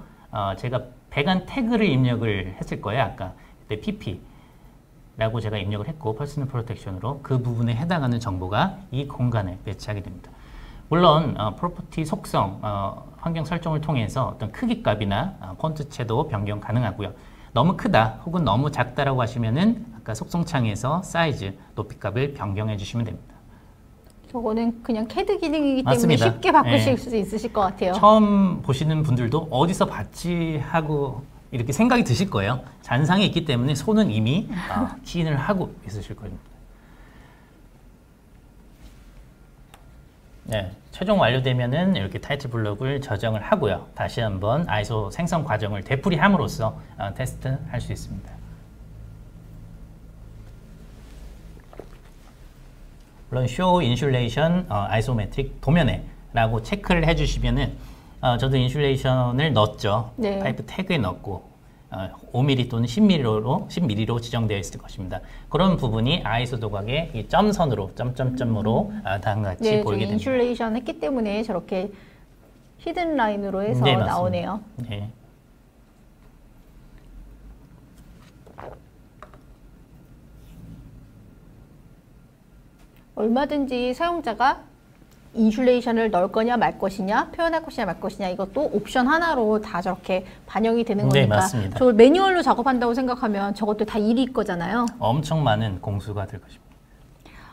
제가 배관 태그를 입력을 했을 거예요. 아까 그때 PP라고 제가 입력을 했고 퍼스널 프로텍션으로 그 부분에 해당하는 정보가 이 공간에 배치하게 됩니다. 물론 프로퍼티 속성, 환경 설정을 통해서 어떤 크기 값이나 폰트체도 변경 가능하고요. 너무 크다 혹은 너무 작다라고 하시면은 아까 속성창에서 사이즈, 높이 값을 변경해 주시면 됩니다. 저거는 그냥 CAD 기능이기 때문에 맞습니다. 쉽게 바꾸실 수 있으실 것 같아요. 처음 보시는 분들도 어디서 봤지 하고 이렇게 생각이 드실 거예요. 잔상이 있기 때문에 손은 이미 키인을 하고 있으실 겁니다. 네, 최종 완료되면은 이렇게 타이틀 블록을 저장을 하고요. 다시 한번 아이소 생성 과정을 되풀이함으로써 테스트할 수 있습니다. 물론 show insulation isometric 도면에 라고 체크를 해주시면은 저도 인슐레이션을 넣었죠. 네. 파이프 태그에 넣고 5mm 또는 10mm로 지정되어 있을 것입니다. 그런 부분이 아이소 도각의 이 점선으로 점점점으로 다음과 같이 네, 보이게 됩니다. 인슐레이션 했기 때문에 저렇게 히든 라인으로 해서 네, 나오네요. 네. 얼마든지 사용자가 인슐레이션을 넣을 거냐 말 것이냐 표현할 것이냐 말 것이냐 이것도 옵션 하나로 다 저렇게 반영이 되는 네, 거니까 맞습니다. 저 매뉴얼로 작업한다고 생각하면 저것도 다 일일 거잖아요. 엄청 많은 공수가 될 것입니다.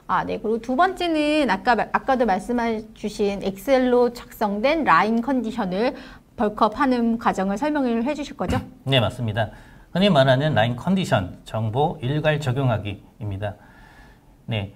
아, 네. 그리고 두 번째는 아까도 말씀해 주신 엑셀로 작성된 라인 컨디션을 벌크업 하는 과정을 설명을 해 주실 거죠? 네, 맞습니다. 흔히 말하는 라인 컨디션 정보 일괄 적용하기입니다. 네.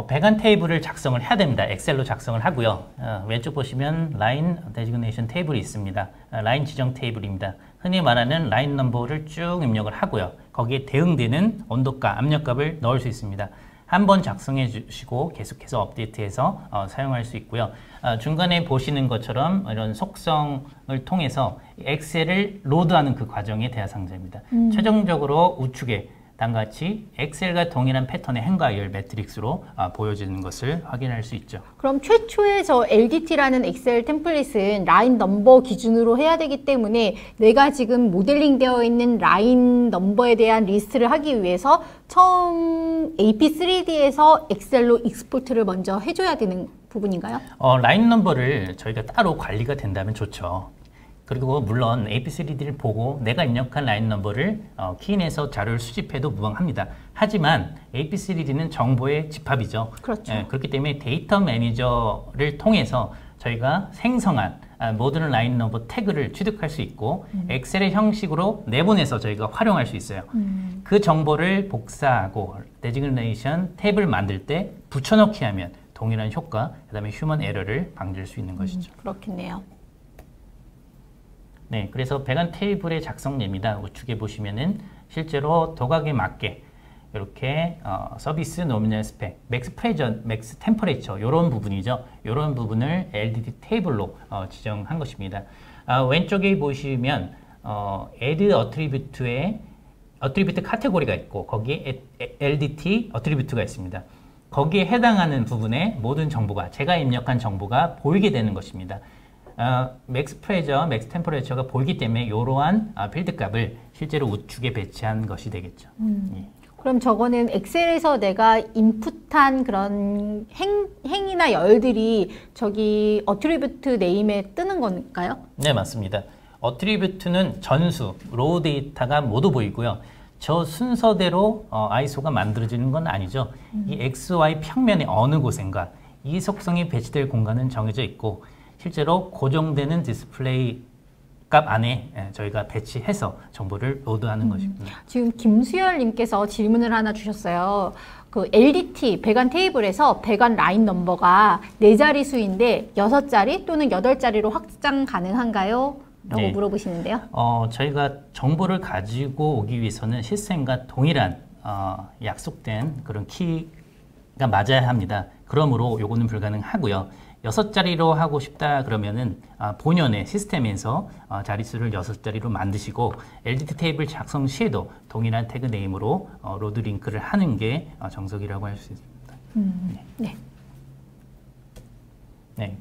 배관 테이블을 작성을 해야 됩니다. 엑셀로 작성을 하고요. 왼쪽 보시면 라인 데지그네이션 테이블이 있습니다. 라인 지정 테이블입니다. 흔히 말하는 라인 넘버를 쭉 입력을 하고요. 거기에 대응되는 온도값, 압력값을 넣을 수 있습니다. 한번 작성해 주시고 계속해서 업데이트해서 사용할 수 있고요. 중간에 보시는 것처럼 이런 속성을 통해서 엑셀을 로드하는 그 과정이 대하상자입니다. 최종적으로 우측에 다음과 같이 엑셀과 동일한 패턴의 행과열 매트릭스로 보여지는 것을 확인할 수 있죠. 그럼 최초의 저 LDT라는 엑셀 템플릿은 라인 넘버 기준으로 해야 되기 때문에 내가 지금 모델링 되어 있는 라인 넘버에 대한 리스트를 하기 위해서 처음 AP3D에서 엑셀로 익스포트를 먼저 해줘야 되는 부분인가요? 라인 넘버를 저희가 따로 관리가 된다면 좋죠. 그리고 물론 AP3D를 보고 내가 입력한 라인 넘버를 키인해서 자료를 수집해도 무방합니다. 하지만 AP3D는 정보의 집합이죠. 그렇죠. 그렇기 때문에 데이터 매니저를 통해서 저희가 생성한 모든 라인 넘버 태그를 취득할 수 있고 엑셀의 형식으로 내보내서 저희가 활용할 수 있어요. 그 정보를 복사하고 데지그네이션 탭을 만들 때 붙여넣기 하면 동일한 효과, 그 다음에 휴먼 에러를 방지할 수 있는 것이죠. 그렇겠네요. 네, 그래서 배관 테이블의 작성 예입니다. 우측에 보시면은 실제로 도각에 맞게 이렇게 서비스 노미널 스펙, 맥스 프레저, 맥스 템퍼레이처 이런 부분이죠. 이런 부분을 LDT 테이블로 지정한 것입니다. 왼쪽에 보시면 add 어트리뷰트에 어트리뷰트 카테고리가 있고 거기에 LDT 어트리뷰트가 있습니다. 거기에 해당하는 부분의 모든 정보가 제가 입력한 정보가 보이게 되는 것입니다. 맥스 프레저, 맥스 템퍼레이처가 보이기 때문에 이러한 필드 값을 실제로 우측에 배치한 것이 되겠죠. 예. 그럼 저거는 엑셀에서 내가 인풋한 그런 행이나 열들이 저기 어트리뷰트 네임에 뜨는 건가요? 네, 맞습니다. 어트리뷰트는 전수, 로우 데이터가 모두 보이고요. 저 순서대로 ISO가 만들어지는 건 아니죠. 이 XY 평면의 어느 곳인가 이 속성이 배치될 공간은 정해져 있고 실제로 고정되는 디스플레이 값 안에 저희가 배치해서 정보를 로드하는 것입니다. 지금 김수열님께서 질문을 하나 주셨어요. 그 LDT 배관 테이블에서 배관 라인 넘버가 4자리 수인데 6자리 또는 8자리로 확장 가능한가요? 라고 네. 물어보시는데요. 저희가 정보를 가지고 오기 위해서는 시스템과 동일한 약속된 그런 키가 맞아야 합니다. 그러므로 요거는 불가능하고요. 6자리로 하고 싶다 그러면은 본연의 시스템에서 자릿수를 6자리로 만드시고 LDT 테이블 작성 시에도 동일한 태그 네임으로 로드 링크를 하는 게 정석이라고 할 수 있습니다. 네. 네.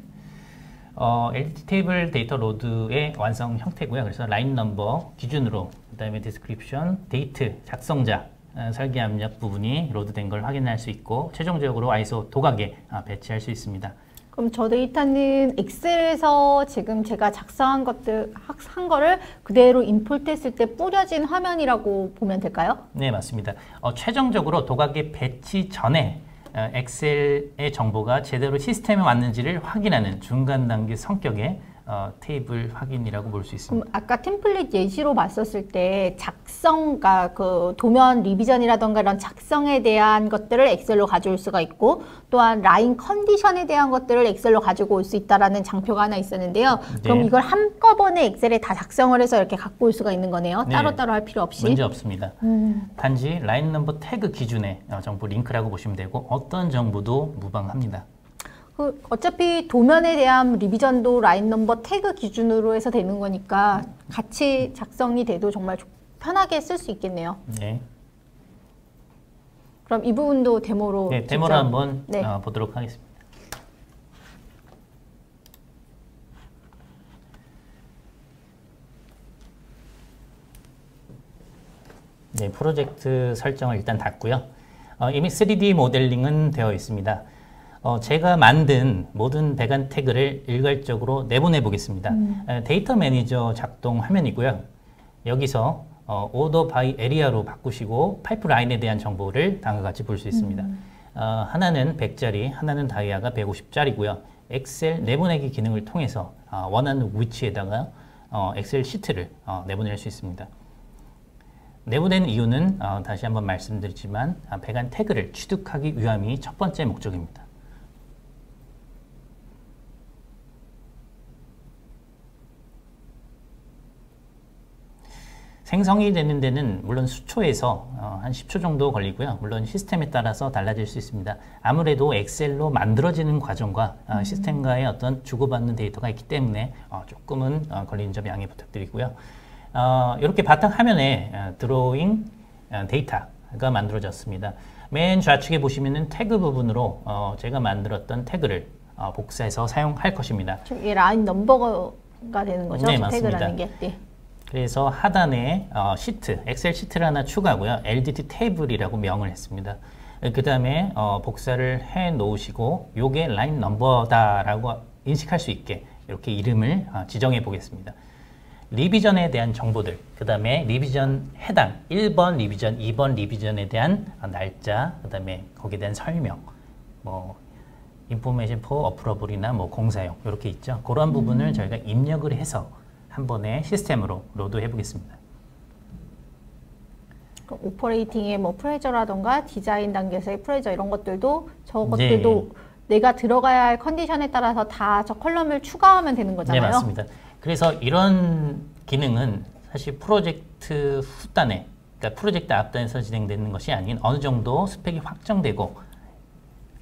LDT 테이블 데이터 로드의 완성 형태고요. 그래서 라인 넘버 기준으로 그다음에 디스크립션, 데이트, 작성자, 설계 압력 부분이 로드된 걸 확인할 수 있고 최종적으로 ISO 도각에 배치할 수 있습니다. 그럼 저 데이터는 엑셀에서 지금 제가 작성한 한 거를 그대로 임포트했을 때 뿌려진 화면이라고 보면 될까요? 네, 맞습니다. 최종적으로 도각에 배치 전에 엑셀의 정보가 제대로 시스템에 왔는지를 확인하는 중간 단계 성격의 테이블 확인이라고 볼 수 있습니다. 그럼 아까 템플릿 예시로 봤었을 때 작성가 그 도면 리비전이라던가 이런 작성에 대한 것들을 엑셀로 가져올 수가 있고 또한 라인 컨디션에 대한 것들을 엑셀로 가지고 올 수 있다라는 장표가 하나 있었는데요. 그럼 네. 이걸 한꺼번에 엑셀에 다 작성을 해서 이렇게 갖고 올 수가 있는 거네요. 네. 따로따로 할 필요 없이. 문제 없습니다. 단지 라인 넘버 태그 기준의 정보 링크라고 보시면 되고 어떤 정보도 무방합니다. 어차피 도면에 대한 리비전도 라인 넘버 태그 기준으로 해서 되는 거니까 같이 작성이 돼도 정말 편하게 쓸 수 있겠네요. 네. 그럼 이 부분도 데모로 네, 데모로 직접, 한번 네. 보도록 하겠습니다. 네, 프로젝트 설정을 일단 닫고요. 이미 3D 모델링은 되어 있습니다. 제가 만든 모든 배관 태그를 일괄적으로 내보내 보겠습니다. 데이터 매니저 작동 화면이고요. 여기서 오더 바이 에리아로 바꾸시고 파이프라인에 대한 정보를 다음과 같이 볼 수 있습니다. 하나는 100짜리, 하나는 다이아가 150짜리고요. 엑셀 내보내기 기능을 통해서 원하는 위치에다가 엑셀 시트를 내보낼 수 있습니다. 내보낸 이유는 다시 한번 말씀드리지만 배관 태그를 취득하기 위함이 첫 번째 목적입니다. 생성이 되는 데는 물론 수초에서 한 10초 정도 걸리고요. 물론 시스템에 따라서 달라질 수 있습니다. 아무래도 엑셀로 만들어지는 과정과 시스템과의 어떤 주고받는 데이터가 있기 때문에 조금은 걸리는 점 양해 부탁드리고요. 이렇게 바탕 화면에 드로잉 데이터 데이터가 만들어졌습니다. 맨 좌측에 보시면은 태그 부분으로 제가 만들었던 태그를 복사해서 사용할 것입니다. 이게 라인 넘버가 되는 거죠? 네, 태그라는 맞습니다. 게. 네. 그래서 하단에 시트, 엑셀 시트를 하나 추가하고요. LDT 테이블이라고 명을 했습니다. 그 다음에 복사를 해 놓으시고 요게 라인 넘버다라고 인식할 수 있게 이렇게 이름을 지정해 보겠습니다. 리비전에 대한 정보들, 그 다음에 리비전 해당 1번 리비전, 2번 리비전에 대한 날짜, 그 다음에 거기에 대한 설명, 뭐 인포메이션 포 어프로블이나 뭐 공사용 이렇게 있죠. 그런 부분을 저희가 입력을 해서 한 번에 시스템으로 로드해 보겠습니다. 오퍼레이팅의 뭐 프레저라던가 디자인 단계에서의 프레저 이런 것들도 저것들도 내가 들어가야 할 컨디션에 따라서 다 저 컬럼을 추가하면 되는 거잖아요. 네, 맞습니다. 그래서 이런 기능은 사실 프로젝트 후단에, 그러니까 프로젝트 앞단에서 진행되는 것이 아닌 어느 정도 스펙이 확정되고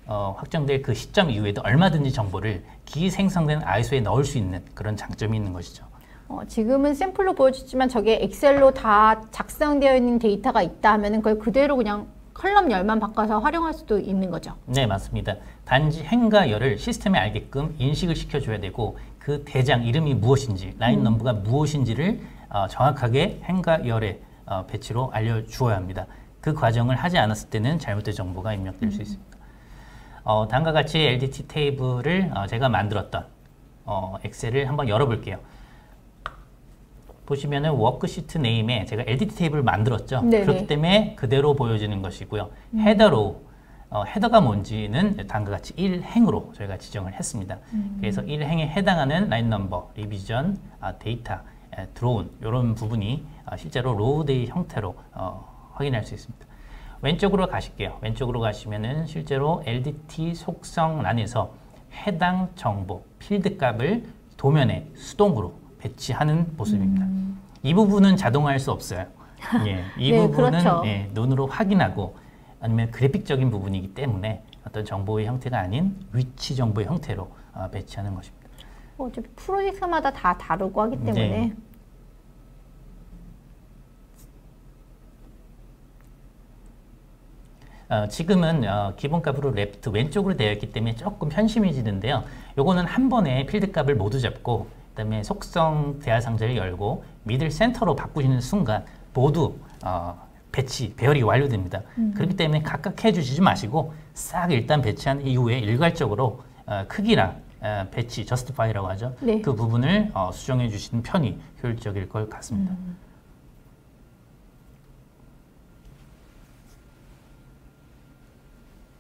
확정될 그 시점 이후에도 얼마든지 정보를 기생성된 ISO에 넣을 수 있는 그런 장점이 있는 것이죠. 지금은 샘플로 보여주지만 저게 엑셀로 다 작성되어 있는 데이터가 있다 하면은 그걸 그대로 그냥 컬럼 열만 바꿔서 활용할 수도 있는 거죠. 네, 맞습니다. 단지 행과 열을 시스템에 알게끔 인식을 시켜줘야 되고 그 대장 이름이 무엇인지, 라인 넘버가 무엇인지를 정확하게 행과 열의 배치로 알려주어야 합니다. 그 과정을 하지 않았을 때는 잘못된 정보가 입력될 수 있습니다. 다음과 같이 LDT 테이블을 제가 만들었던 엑셀을 한번 열어볼게요. 보시면은 워크시트 네임에 제가 LDT 테이블을 만들었죠. 네네. 그렇기 때문에 그대로 보여지는 것이고요. 헤더로 헤더가 뭔지는 다음과 같이 1행으로 저희가 지정을 했습니다. 그래서 1행에 해당하는 라인 넘버, 리비전, 데이터, 드로운 이런 부분이 실제로 로우데이 형태로 확인할 수 있습니다. 왼쪽으로 가실게요. 왼쪽으로 가시면은 실제로 LDT 속성란에서 해당 정보, 필드 값을 도면에 수동으로 배치하는 모습입니다. 이 부분은 자동화할 수 없어요. 예, 이 네, 부분은 그렇죠. 예, 눈으로 확인하고 아니면 그래픽적인 부분이기 때문에 어떤 정보의 형태가 아닌 위치 정보의 형태로 배치하는 것입니다. 어차피 프로젝트마다 다 다르고 하기 때문에 네. 지금은 기본값으로 레프트 왼쪽으로 되어 있기 때문에 조금 편심해지는데요. 요거는 한 번에 필드 값을 모두 잡고 그다음에 속성 대화 상자를 열고 미들 센터로 바꾸시는 순간 모두 배열이 완료됩니다. 그렇기 때문에 각각 해주시지 마시고 싹 일단 배치한 이후에 일괄적으로 크기랑 배치, 저스티파이라고 하죠. 네. 그 부분을 수정해 주시는 편이 효율적일 것 같습니다.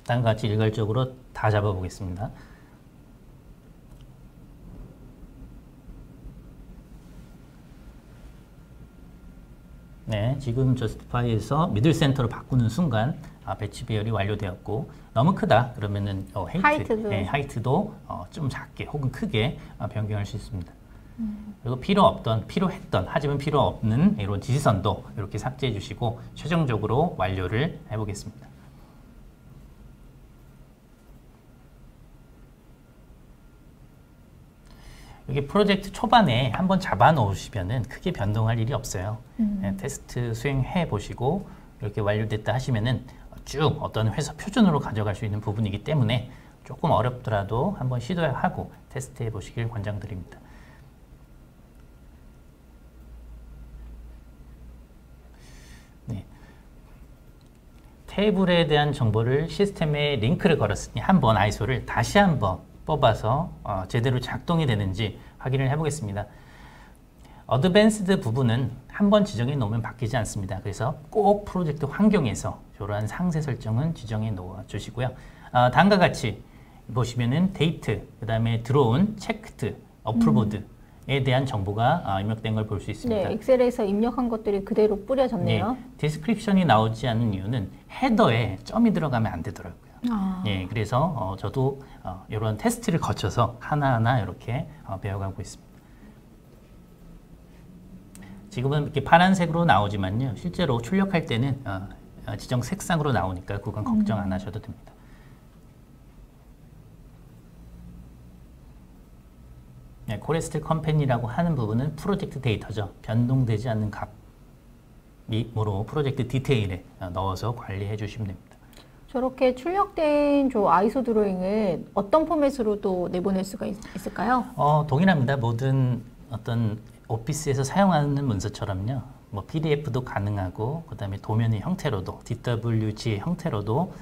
다음과 같이 일괄적으로 다 잡아보겠습니다. 네, 지금 저스티파이에서 미들 센터로 바꾸는 순간 배치 배열이 완료되었고 너무 크다 그러면은 하이트도 좀 작게 혹은 크게 변경할 수 있습니다. 그리고 필요했던 하지만 필요 없는 이런 지시선도 이렇게 삭제해 주시고 최종적으로 완료를 해보겠습니다. 여기 프로젝트 초반에 한번 잡아 놓으시면은 크게 변동할 일이 없어요. 테스트 수행해 보시고 이렇게 완료됐다 하시면은 쭉 어떤 회사 표준으로 가져갈 수 있는 부분이기 때문에 조금 어렵더라도 한번 시도하고 테스트해 보시길 권장드립니다. 네. 테이블에 대한 정보를 시스템에 링크를 걸었으니 한번 ISO를 다시 한번 뽑아서 제대로 작동이 되는지 확인을 해보겠습니다. 어드밴스드 부분은 한번 지정해 놓으면 바뀌지 않습니다. 그래서 꼭 프로젝트 환경에서 이러한 상세 설정은 지정해 놓아 주시고요. 다음과 같이 보시면은 데이트, 그 다음에 들어온 체크드, 어프로브드에 대한 정보가 입력된 걸 볼 수 있습니다. 네, 엑셀에서 입력한 것들이 그대로 뿌려졌네요. 네, 디스크립션이 나오지 않는 이유는 헤더에 점이 들어가면 안 되더라고요. 예, 그래서 저도 이런 테스트를 거쳐서 하나하나 이렇게 배워가고 있습니다. 지금은 이렇게 파란색으로 나오지만요, 실제로 출력할 때는 지정 색상으로 나오니까 그건 걱정 안 하셔도 됩니다. 네, 코레스트 컴퍼니라고 하는 부분은 프로젝트 데이터죠. 변동되지 않는 값. 로 프로젝트 디테일에 넣어서 관리해 주시면 됩니다. 저렇게 출력된 저 아이소 드로잉은 어떤 포맷으로도 내보낼 수가 있을까요? 동일합니다. 모든 어떤 오피스에서 사용하는 문서처럼요. 뭐 PDF도 가능하고 그다음에 도면의 형태로도 DWG 형태로도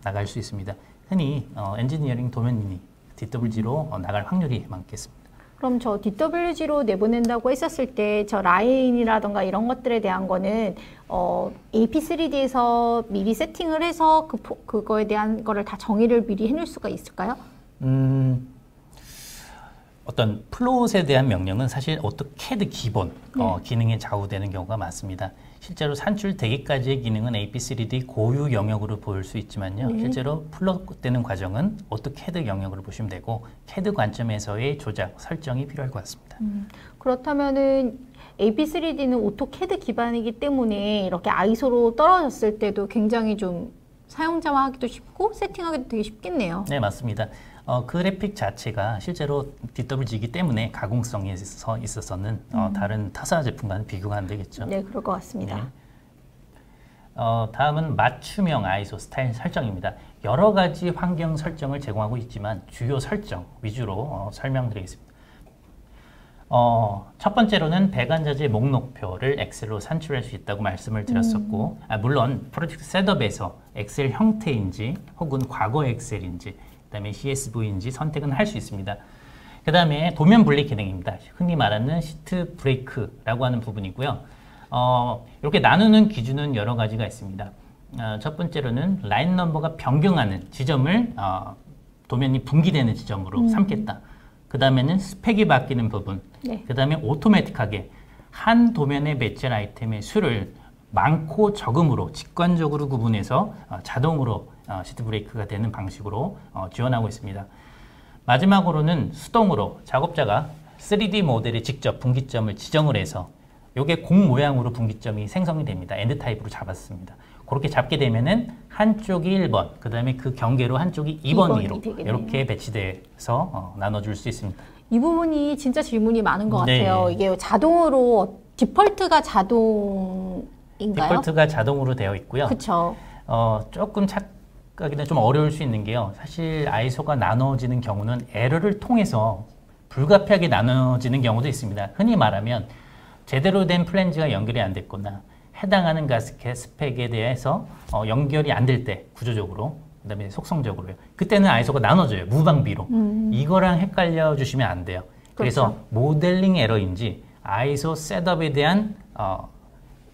나갈 수 있습니다. 흔히 엔지니어링 도면이 DWG로 나갈 확률이 많겠습니다. 그럼 저 DWG로 내보낸다고 했었을 때 저 라인이라던가 이런 것들에 대한 거는 AP3D에서 미리 세팅을 해서 그거에 대한 거를 다 정의를 미리 해놓을 수가 있을까요? 어떤 플롯에 대한 명령은 사실 오토캐드 기본 기능에 좌우되는 경우가 많습니다. 실제로 산출되기까지의 기능은 AP3D 고유 영역으로 보일 수 있지만요. 실제로 플롯되는 과정은 오토캐드 영역으로 보시면 되고 캐드 관점에서의 조작, 설정이 필요할 것 같습니다. 그렇다면은 AP3D는 오토캐드 기반이기 때문에 이렇게 아이소로 떨어졌을 때도 굉장히 좀 사용자와 하기도 쉽고 세팅하기도 되게 쉽겠네요. 네, 맞습니다. 그래픽 자체가 실제로 DWG이기 때문에 가공성에 있어서는 다른 타사 제품과는 비교가 안 되겠죠. 네, 그럴 것 같습니다. 네. 다음은 맞춤형 아이소 스타일 설정입니다. 여러 가지 환경 설정을 제공하고 있지만 주요 설정 위주로 설명드리겠습니다. 첫 번째로는 배관자재 목록표를 엑셀로 산출할 수 있다고 말씀을 드렸었고, 물론 프로젝트 셋업에서 엑셀 형태인지 혹은 과거 엑셀인지 그다음에 CSV인지 선택은 할 수 있습니다. 그 다음에 도면 분리 기능입니다. 흔히 말하는 시트 브레이크라고 하는 부분이고요. 이렇게 나누는 기준은 여러 가지가 있습니다. 첫 번째로는 라인 넘버가 변경하는 지점을 도면이 분기되는 지점으로 삼겠다. 그 다음에는 스펙이 바뀌는 부분. 네. 그 다음에 오토매틱하게 한 도면에 배치할 아이템의 수를 많고 적음으로 직관적으로 구분해서 자동으로 시트 브레이크가 되는 방식으로 지원하고 있습니다. 마지막으로는 수동으로 작업자가 3D 모델에 직접 분기점을 지정을 해서 이게 공 모양으로 분기점이 생성이 됩니다. 엔드 타입으로 잡았습니다. 그렇게 잡게 되면은 한쪽이 1번, 그 다음에 그 경계로 한쪽이 2번으로 이렇게 배치돼서 나눠줄 수 있습니다. 이 부분이 진짜 질문이 많은 것 네. 같아요. 이게 자동으로 디폴트가 자동인가요? 디폴트가 자동으로 되어 있고요. 그렇죠. 조금 착각이나 좀 어려울 수 있는 게요. 사실 아이소가 나눠지는 경우는 에러를 통해서 불가피하게 나눠지는 경우도 있습니다. 흔히 말하면 제대로 된 플랜지가 연결이 안 됐거나 해당하는 가스켓 스펙에 대해서 연결이 안 될 때 구조적으로 그다음에 속성적으로요. 그때는 아이소가 나눠져요. 무방비로. 이거랑 헷갈려 주시면 안 돼요. 그래서 그렇죠. 모델링 에러인지 아이소 셋업에 대한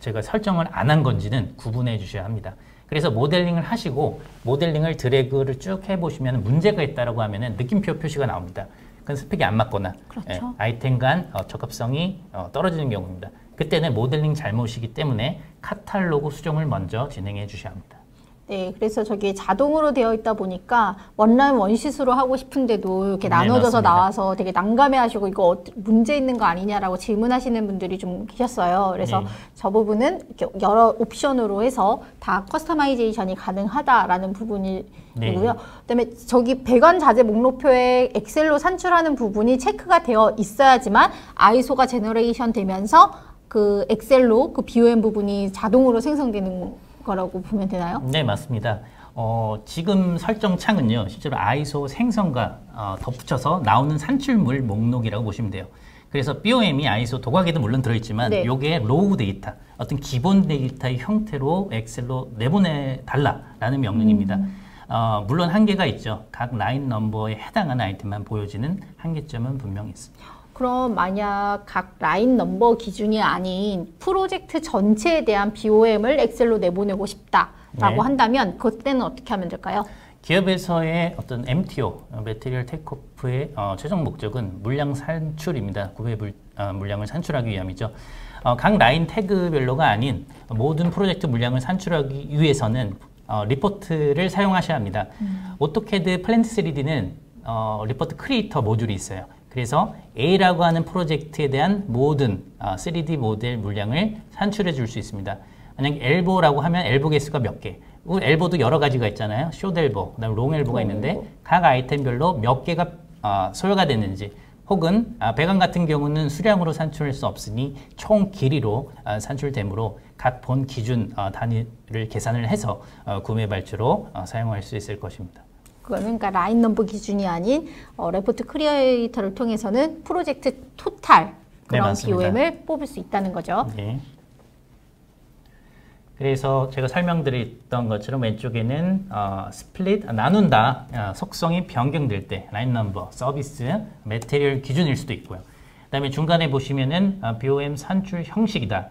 제가 설정을 안 한 건지는 구분해 주셔야 합니다. 그래서 모델링을 하시고 모델링을 드래그를 쭉 해보시면 문제가 있다라고 하면은 느낌표 표시가 나옵니다. 그건 스펙이 안 맞거나 그렇죠. 아이템 간 적합성이 떨어지는 경우입니다. 그때는 모델링 잘못이기 때문에 카탈로그 수정을 먼저 진행해 주셔야 합니다. 네, 그래서 저기 자동으로 되어 있다 보니까 원라인 원시수로 하고 싶은데도 이렇게 네, 나눠져서 맞습니다. 나와서 되게 난감해하시고 이거 문제 있는 거 아니냐라고 질문하시는 분들이 좀 계셨어요. 그래서 네. 저 부분은 이렇게 여러 옵션으로 해서 다 커스터마이제이션이 가능하다라는 부분이고요. 네. 그다음에 저기 배관 자재 목록표에 엑셀로 산출하는 부분이 체크가 되어 있어야지만 아이소가 제너레이션 되면서 그 엑셀로 그 BOM 부분이 자동으로 생성되는 거라고 보면 되나요? 네, 맞습니다. 지금 설정 창은요, 실제로 아이소 생성과 덧붙여서 나오는 산출물 목록이라고 보시면 돼요. 그래서 BOM이 아이소 도각에도 물론 들어있지만, 네. 요게 로우 데이터, 어떤 기본 데이터의 형태로 엑셀로 내보내달라라는 명령입니다. 물론 한계가 있죠. 각 라인 넘버에 해당하는 아이템만 보여지는 한계점은 분명히 있습니다. 그럼 만약 각 라인 넘버 기준이 아닌 프로젝트 전체에 대한 BOM을 엑셀로 내보내고 싶다라고 네. 한다면 그때는 어떻게 하면 될까요? 기업에서의 어떤 MTO, 매트리얼 테이크오프의 최종 목적은 물량 산출입니다. 구매 물량을 산출하기 위함이죠. 각 라인 태그별로가 아닌 모든 프로젝트 물량을 산출하기 위해서는 리포트를 사용하셔야 합니다. 오토캐드 플랜트 3D는 리포트 크리에이터 모듈이 있어요. 그래서 A라고 하는 프로젝트에 대한 모든 3D 모델 물량을 산출해 줄 수 있습니다. 만약 엘보라고 하면 엘보 개수가 몇 개, 엘보도 여러 가지가 있잖아요. 숏 엘보, 그다음에 롱 엘보가 있는데 각 아이템별로 몇 개가 소요가 됐는지 혹은 배관 같은 경우는 수량으로 산출할 수 없으니 총 길이로 산출되므로 각 본 기준 단위를 계산을 해서 구매 발주로 사용할 수 있을 것입니다. 그러니까 라인 넘버 기준이 아닌 레포트 크리에이터를 통해서는 프로젝트 토탈 그런 BOM을 뽑을 수 있다는 거죠. 네. 그래서 제가 설명드렸던 것처럼 왼쪽에는 스플릿, 나눈다, 속성이 변경될 때 라인 넘버, 서비스, 매테리얼 기준일 수도 있고요. 그 다음에 중간에 보시면은 BOM 산출 형식이다.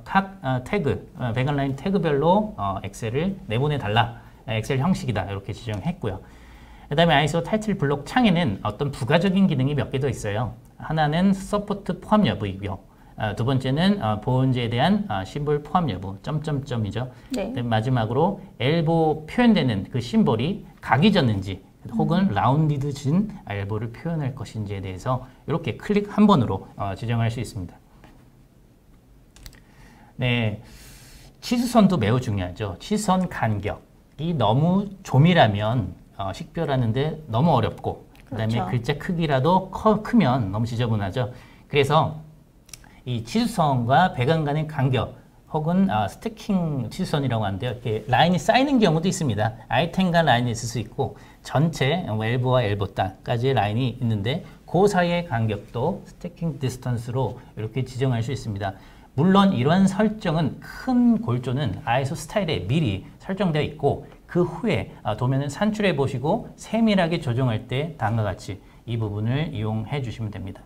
각 태그, 배관 라인 태그별로 엑셀을 내보내 달라. 엑셀 형식이다. 이렇게 지정했고요. 그 다음에 아이소 타이틀 블록 창에는 어떤 부가적인 기능이 몇 개 더 있어요. 하나는 서포트 포함 여부이고요. 두 번째는 보온제에 대한 심볼 포함 여부, 점점점이죠. 네. 마지막으로 엘보 표현되는 그 심볼이 각이졌는지 혹은 라운디드진 엘보를 표현할 것인지에 대해서 이렇게 클릭 한 번으로 지정할 수 있습니다. 네, 치수선도 매우 중요하죠. 치수선 간격이 너무 조밀하면 식별하는데 너무 어렵고 그다음에 그렇죠. 글자 크기라도 크면 너무 지저분하죠. 그래서 이 치수선과 배관 간의 간격 혹은 스태킹 치수선이라고 하는데요. 이렇게 라인이 쌓이는 경우도 있습니다. 아이템과 라인이 있을 수 있고 전체 엘보와 엘보까지의 라인이 있는데 그 사이의 간격도 스태킹 디스턴스로 이렇게 지정할 수 있습니다. 물론 이러한 설정은 큰 골조는 아이소 스타일에 미리 설정되어 있고 그 후에 도면을 산출해 보시고 세밀하게 조정할 때 다음과 같이 이 부분을 이용해 주시면 됩니다.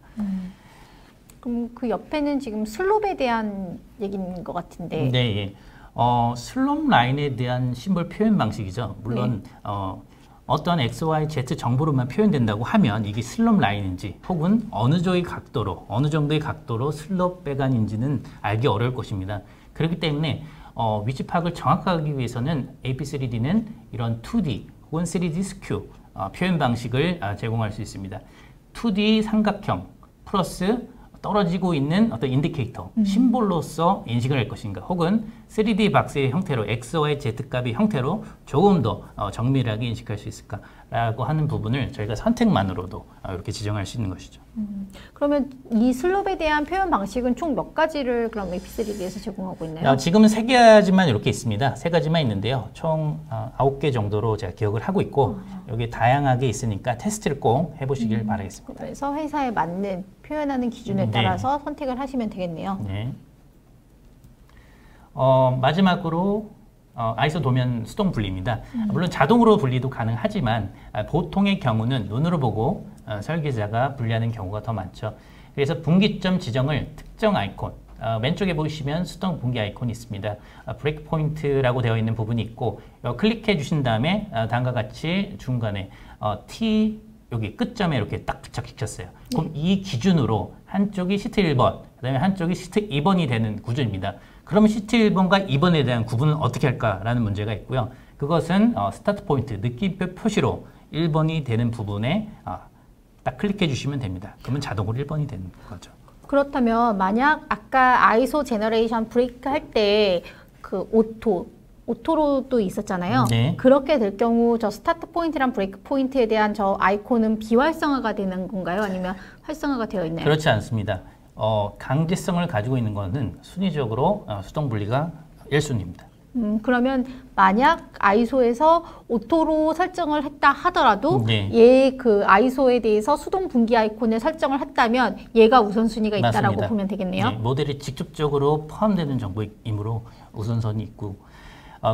그럼 그 옆에는 지금 슬롭에 대한 얘기인 것 같은데. 네, 예. 슬롭 라인에 대한 심볼 표현 방식이죠. 물론 네. 어떤 X, Y, Z 정보로만 표현된다고 하면 이게 슬롭 라인인지 혹은 어느 정도의 각도로 슬롭 배관인지는 알기 어려울 것입니다. 그렇기 때문에 위치 파악을 정확하게 하기 위해서는 AP3D는 이런 2D 혹은 3D 스큐 표현 방식을 제공할 수 있습니다. 2D 삼각형 플러스 떨어지고 있는 어떤 인디케이터, 심볼로서 인식을 할 것인가 혹은 3D 박스의 형태로 X, Y, Z 값의 형태로 조금 더 정밀하게 인식할 수 있을까라고 하는 부분을 저희가 선택만으로도 이렇게 지정할 수 있는 것이죠. 그러면 이 슬롭에 대한 표현 방식은 총 몇 가지를 그럼 AP3D에서 제공하고 있나요? 지금은 3가지만 이렇게 있습니다. 3가지만 있는데요. 총 9개 정도로 제가 기억을 하고 있고 여기 다양하게 있으니까 테스트를 꼭 해보시길 바라겠습니다. 그래서 회사에 맞는 표현하는 기준에 따라서 선택을 하시면 되겠네요. 네. 마지막으로 아이소 도면 수동 분리입니다. 물론 자동으로 분리도 가능하지만 보통의 경우는 눈으로 보고 설계자가 분리하는 경우가 더 많죠. 그래서 분기점 지정을 특정 아이콘, 왼쪽에 보시면 수동 분기 아이콘이 있습니다. 브레이크 포인트라고 되어 있는 부분이 있고 클릭해 주신 다음에 다음과 같이 중간에 T 여기 끝점에 이렇게 딱 부착시켰어요. 그럼 이 기준으로 한쪽이 시트 1번, 그 다음에 한쪽이 시트 2번이 되는 구조입니다. 그러면 시트 1번과 2번에 대한 구분은 어떻게 할까라는 문제가 있고요. 그것은 스타트 포인트, 느낌표 표시로 1번이 되는 부분에 딱 클릭해 주시면 됩니다. 그러면 자동으로 1번이 되는 거죠. 그렇다면 만약 아까 아이소 제너레이션 브레이크 할 때 그 오토로도 있었잖아요. 네. 그렇게 될 경우 저 스타트 포인트랑 브레이크 포인트에 대한 저 아이콘은 비활성화가 되는 건가요? 아니면 활성화가 되어 있나요? 그렇지 않습니다. 강제성을 가지고 있는 것은 순위적으로 수동 분리가 1순위입니다. 그러면 만약 아이소에서 오토로 설정을 했다 하더라도 네. 얘 그 아이소에 대해서 수동 분기 아이콘을 설정을 했다면 얘가 우선순위가 있다라고 맞습니다. 보면 되겠네요. 네, 모델이 직접적으로 포함되는 정보이므로 우선선이 있고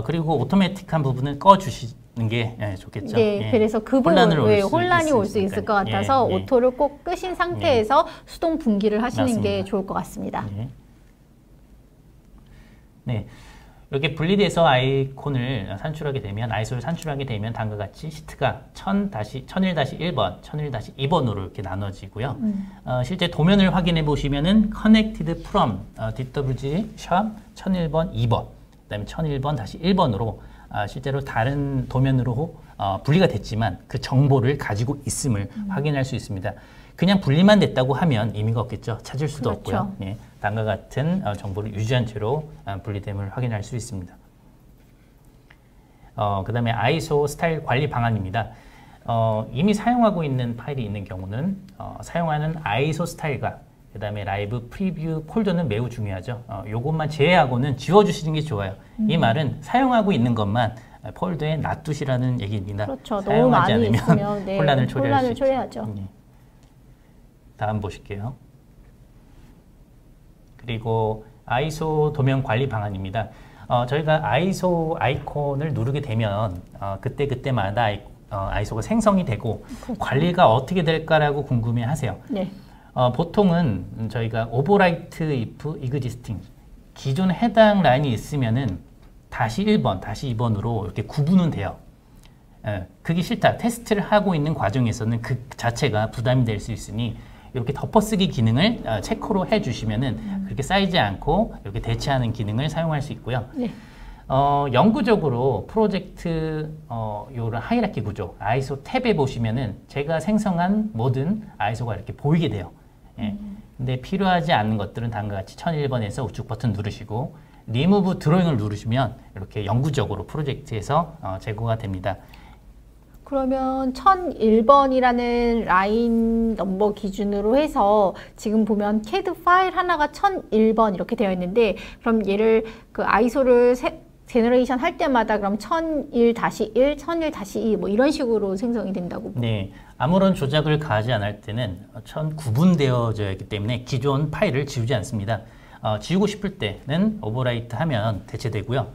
그리고 오토매틱한 부분을 꺼주시는 게 좋겠죠. 네, 그래서 그 부분 혼란이 올 수 있을 것 같아서 오토를 꼭 끄신 상태에서 수동 분기를 하시는 맞습니다. 게 좋을 것 같습니다. 네. 이렇게 분리돼서 아이콘을 산출하게 되면 아이소를 산출하게 되면 다음과 같이 시트가 1001-1번, 1001-2번으로 이렇게 나눠지고요. 실제 도면을 확인해 보시면은 connected from DWG 샵 1001번 2번, 그다음에 1001번-1번으로 실제로 다른 도면으로 분리가 됐지만 그 정보를 가지고 있음을 확인할 수 있습니다. 그냥 분리만 됐다고 하면 의미가 없겠죠. 찾을 수도 그렇죠. 없고요. 네, 다음과 같은 정보를 유지한 채로 분리됨을 확인할 수 있습니다. 그 다음에 아이소 스타일 관리 방안입니다. 이미 사용하고 있는 파일이 있는 경우는 사용하는 아이소 스타일과 그 다음에 라이브 프리뷰 폴더는 매우 중요하죠. 요것만 제외하고는 지워주시는 게 좋아요. 이 말은 사용하고 있는 것만 폴더에 놔두시라는 얘기입니다. 그렇죠. 너무 사용하지 많이 않으면 있으면 네, 혼란을 초래할 수 있죠. 초래하죠. 다음 보실게요. 그리고 아이소 도면 관리 방안입니다. 저희가 아이소 아이콘을 누르게 되면 그때마다 아이소가 생성이 되고 그렇죠. 관리가 어떻게 될까라고 궁금해 하세요. 네. 보통은 저희가 overwrite if existing 기존 해당 라인이 있으면은 다시 1번, 다시 2번으로 이렇게 구분은 돼요. 그게 싫다. 테스트를 하고 있는 과정에서는 그 자체가 부담이 될 수 있으니 이렇게 덮어쓰기 기능을 체크로 해주시면은 그렇게 쌓이지 않고 이렇게 대체하는 기능을 사용할 수 있고요. 네. 영구적으로 프로젝트 요런 하이라키 구조 아이소 탭에 보시면은 제가 생성한 모든 아이소가 이렇게 보이게 돼요. 근데 필요하지 않는 것들은 다음과 같이 1001번에서 우측 버튼 누르시고 리무브 드로잉을 누르시면 이렇게 영구적으로 프로젝트에서 제거가 됩니다. 그러면 1001번이라는 라인 넘버 기준으로 해서 지금 보면 CAD 파일 하나가 1001번 이렇게 되어 있는데 그럼 얘를 그 아이소를 제너레이션 할 때마다 그럼 1001-1, 1001-2 뭐 이런 식으로 생성이 된다고. 네. 아무런 조작을 가하지 않을 때는 구분되어져 있기 때문에 기존 파일을 지우지 않습니다. 지우고 싶을 때는 오버라이트 하면 대체되고요.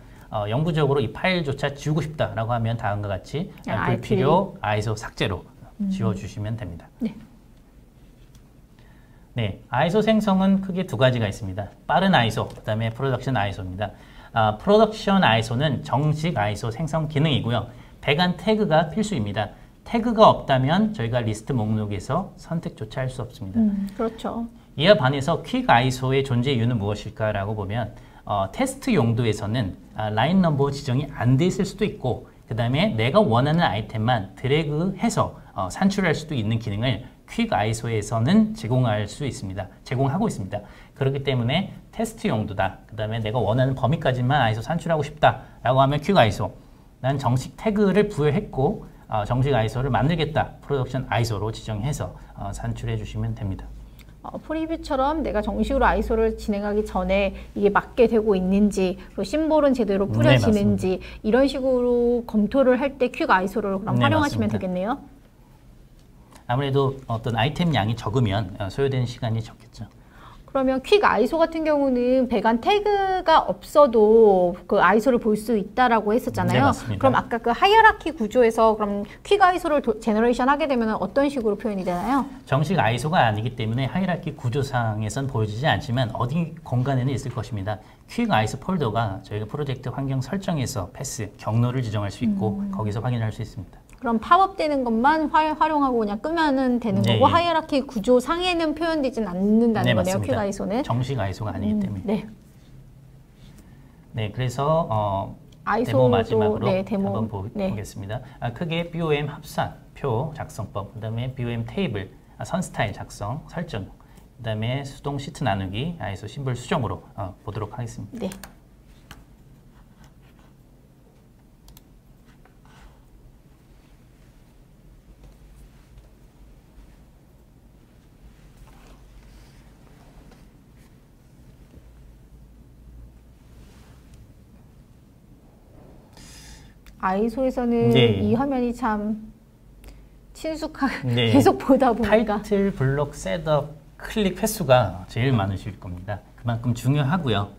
영구적으로 이 파일조차 지우고 싶다라고 하면 다음과 같이 불필요 아이소 삭제로 지워주시면 됩니다. 네. 네, 아이소 생성은 크게 두 가지가 있습니다. 빠른 아이소, 그 다음에 프로덕션 아이소입니다. 프로덕션 아이소는 정식 아이소 생성 기능이고요. 배관 태그가 필수입니다. 태그가 없다면 저희가 리스트 목록에서 선택조차 할 수 없습니다. 그렇죠. 이와 반해서 퀵 아이소의 존재 이유는 무엇일까라고 보면 테스트 용도에서는 라인 넘버 지정이 안 돼 있을 수도 있고 그 다음에 내가 원하는 아이템만 드래그해서 산출할 수도 있는 기능을 퀵 아이소에서는 제공하고 있습니다. 그렇기 때문에 테스트 용도다. 그 다음에 내가 원하는 범위까지만 아이소 산출하고 싶다라고 하면 퀵 아이소. 난 정식 태그를 부여했고 정식 아이소를 만들겠다. 프로덕션 아이소로 지정해서 산출해 주시면 됩니다. 프리뷰처럼 내가 정식으로 아이소를 진행하기 전에 이게 맞게 되고 있는지 그리고 심볼은 제대로 뿌려지는지 이런 식으로 검토를 할 때 퀵 아이소를 그럼 활용하시면 맞습니다. 되겠네요. 아무래도 어떤 아이템 양이 적으면 소요되는 시간이 적겠죠. 그러면 퀵 아이소 같은 경우는 배관 태그가 없어도 그 아이소를 볼 수 있다라고 했었잖아요. 네, 맞습니다. 그럼 아까 그 하이어라키 구조에서 그럼 퀵 아이소를 제너레이션 하게 되면 어떤 식으로 표현이 되나요? 정식 아이소가 아니기 때문에 하이라키 구조상에선 보여지지 않지만 어디 공간에는 있을 것입니다. 퀵 아이소 폴더가 저희가 프로젝트 환경 설정에서 패스, 경로를 지정할 수 있고 거기서 확인할 수 있습니다. 그럼 팝업되는 것만 활용하고 그냥 끄면은 되는 네, 거고 예. 하이어라키 구조 상에는 표현되진 않는다는 네, 거네요. 맞습니다. 퀵 아이소는. 정식 아이소가 아니기 때문에. 네. 네, 그래서 아이소도, 데모 마지막으로 네, 데모. 한번 네. 보겠습니다. 크게 BOM 합산, 표 작성법, 그 다음에 BOM 테이블, 선 스타일 작성, 설정, 그 다음에 수동 시트 나누기, 아이소 심볼 수정으로 보도록 하겠습니다. 네. 아이소에서는 네. 이 화면이 참 친숙하게 네. 계속 보다 보니까 타이틀, 블록, 셋업, 클릭 횟수가 제일 많으실 겁니다. 그만큼 중요하고요.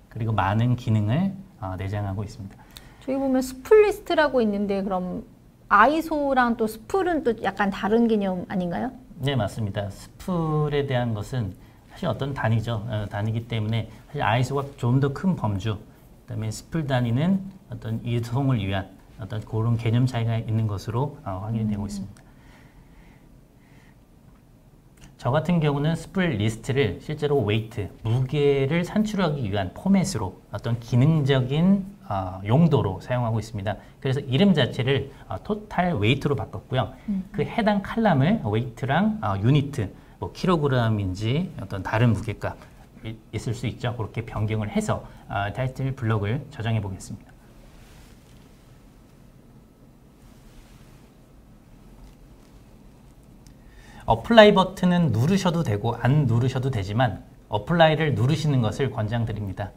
그리고 많은 기능을 내장하고 있습니다. 저기 보면 스플 리스트라고 있는데 그럼 아이소랑 또 스플은 또 약간 다른 개념 아닌가요? 네, 맞습니다. 스플에 대한 것은 사실 어떤 단위죠. 단위이기 때문에 사실 아이소가 좀 더 큰 범주, 그다음에 스플 단위는 어떤 이동을 위한 어떤 그런 개념 차이가 있는 것으로 확인이 되고 있습니다. 저 같은 경우는 스플 리스트를 실제로 웨이트, 무게를 산출하기 위한 포맷으로 어떤 기능적인 용도로 사용하고 있습니다. 그래서 이름 자체를 토탈 웨이트로 바꿨고요. 그 해당 칼럼을 웨이트랑 유니트, 뭐 킬로그램인지 어떤 다른 무게값 있을 수 있죠. 그렇게 변경을 해서 타이틀 블럭을 저장해 보겠습니다. 어플라이 버튼은 누르셔도 되고 안 누르셔도 되지만 어플라이를 누르시는 것을 권장드립니다.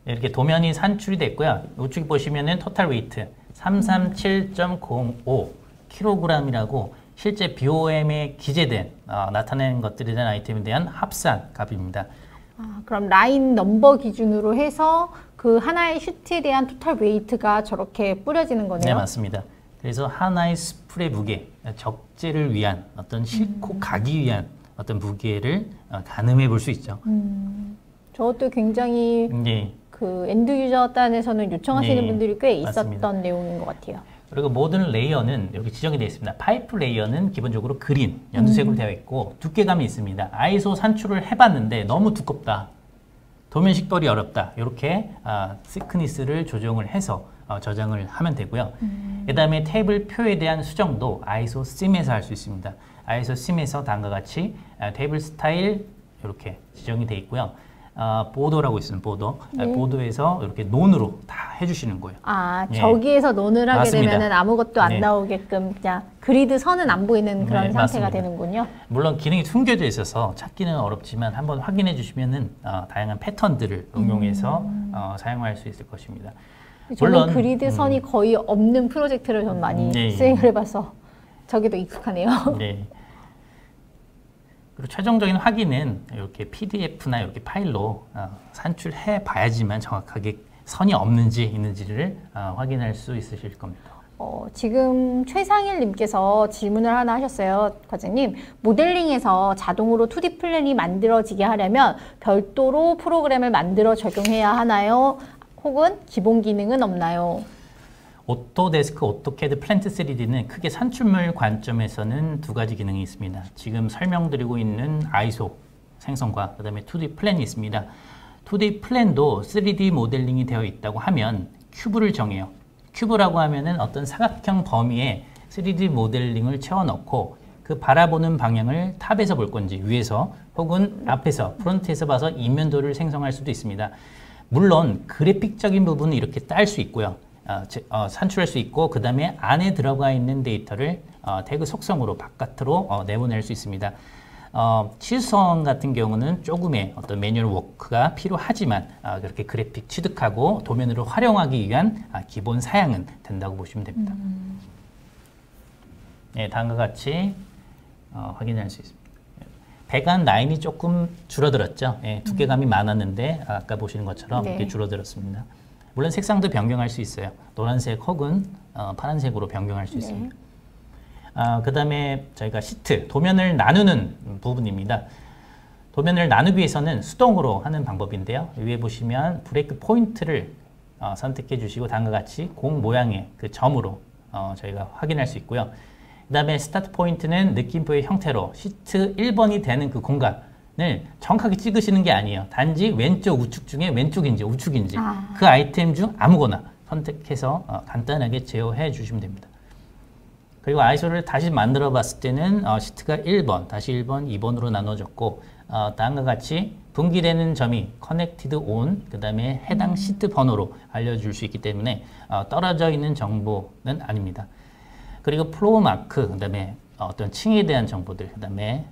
이렇게 도면이 산출이 됐고요. 우측 보시면은 토탈 웨이트 337.05 kg이라고 실제 BOM에 기재된 나타낸 것들에 대한 아이템에 대한 합산 값입니다. 그럼 라인 넘버 기준으로 해서 그 하나의 슈트에 대한 토탈 웨이트가 저렇게 뿌려지는 거네요? 네, 맞습니다. 그래서 하나의 스프레이 무게, 적재를 위한 어떤 싣고 가기 위한 어떤 무게를 가늠해 볼 수 있죠. 저것도 굉장히 네. 그 엔드 유저 단에서는 요청하시는 네, 분들이 꽤 있었던 맞습니다. 내용인 것 같아요. 그리고 모든 레이어는 여기 지정이 되어 있습니다. 파이프 레이어는 기본적으로 그린, 연두색으로 되어 있고 두께감이 있습니다. 아이소 산출을 해봤는데 너무 두껍다. 도면 식별이 어렵다. 이렇게 시크니스를 조정을 해서 저장을 하면 되고요. 그 다음에 테이블 표에 대한 수정도 아이소 심에서 할 수 있습니다. 아이소 심에서 다음과 같이 테이블 스타일 이렇게 지정이 되어 있고요. 보도라고 있습니다. 보도. 네. 보도에서 이렇게 논으로 다 해주시는 거예요. 예. 저기에서 논을 하게 맞습니다. 되면은 아무것도 안 네. 나오게끔 그냥 그리드 선은 안 보이는 그런 네, 상태가 맞습니다. 되는군요. 물론 기능이 숨겨져 있어서 찾기는 어렵지만 한번 확인해 주시면은 다양한 패턴들을 응용해서 사용할 수 있을 것입니다. 저는 물론 그리드 선이 거의 없는 프로젝트를 좀 많이 네. 수행을 해봐서 저기도 익숙하네요. 네. 그리고 최종적인 확인은 이렇게 PDF나 이렇게 파일로 산출해 봐야지만 정확하게 선이 없는지 있는지를 확인할 수 있으실 겁니다. 지금 최상일님께서 질문을 하나 하셨어요. 과장님, 모델링에서 자동으로 2D 플랜이 만들어지게 하려면 별도로 프로그램을 만들어 적용해야 하나요? 혹은 기본 기능은 없나요? 오토데스크, 오토캐드, 플랜트 3D는 크게 산출물 관점에서는 두 가지 기능이 있습니다. 지금 설명드리고 있는 아이소 생성과 그 다음에 2D 플랜이 있습니다. 2D 플랜도 3D 모델링이 되어 있다고 하면 큐브를 정해요. 큐브라고 하면은 어떤 사각형 범위에 3D 모델링을 채워넣고 그 바라보는 방향을 탑에서 볼 건지 위에서 혹은 앞에서 프론트에서 봐서 인면도를 생성할 수도 있습니다. 물론 그래픽적인 부분은 이렇게 딸 수 있고요. 산출할 수 있고 그 다음에 안에 들어가 있는 데이터를 태그 속성으로 바깥으로 내보낼 수 있습니다. 취수성 같은 경우는 조금의 어떤 매뉴얼 워크가 필요하지만 그렇게 그래픽 취득하고 도면으로 활용하기 위한 기본 사양은 된다고 보시면 됩니다. 네, 다음과 같이 확인할 수 있습니다. 배관 라인이 조금 줄어들었죠. 예, 두께감이 많았는데 아까 보시는 것처럼 네. 이렇게 줄어들었습니다. 물론 색상도 변경할 수 있어요. 노란색 혹은 파란색으로 변경할 수 있습니다. 그 다음에 저희가 시트, 도면을 나누는 부분입니다. 도면을 나누기 위해서는 수동으로 하는 방법인데요. 위에 보시면 브레이크 포인트를 선택해 주시고 다음과 같이 공 모양의 그 점으로 저희가 확인할 수 있고요. 그 다음에 스타트 포인트는 느낌표의 형태로 시트 1번이 되는 그 공간을 정확하게 찍으시는 게 아니에요. 단지 왼쪽 우측 중에 왼쪽인지 우측인지 그 아이템 중 아무거나 선택해서 간단하게 제어해 주시면 됩니다. 그리고 아이소를 다시 만들어 봤을 때는 시트가 1번, 다시 1번, 2번으로 나눠졌고 다음과 같이 분기되는 점이 connected on, 그 다음에 해당 시트 번호로 알려줄 수 있기 때문에 떨어져 있는 정보는 아닙니다. 그리고 플로우 마크, 그 다음에 어떤 층에 대한 정보들, 그 다음에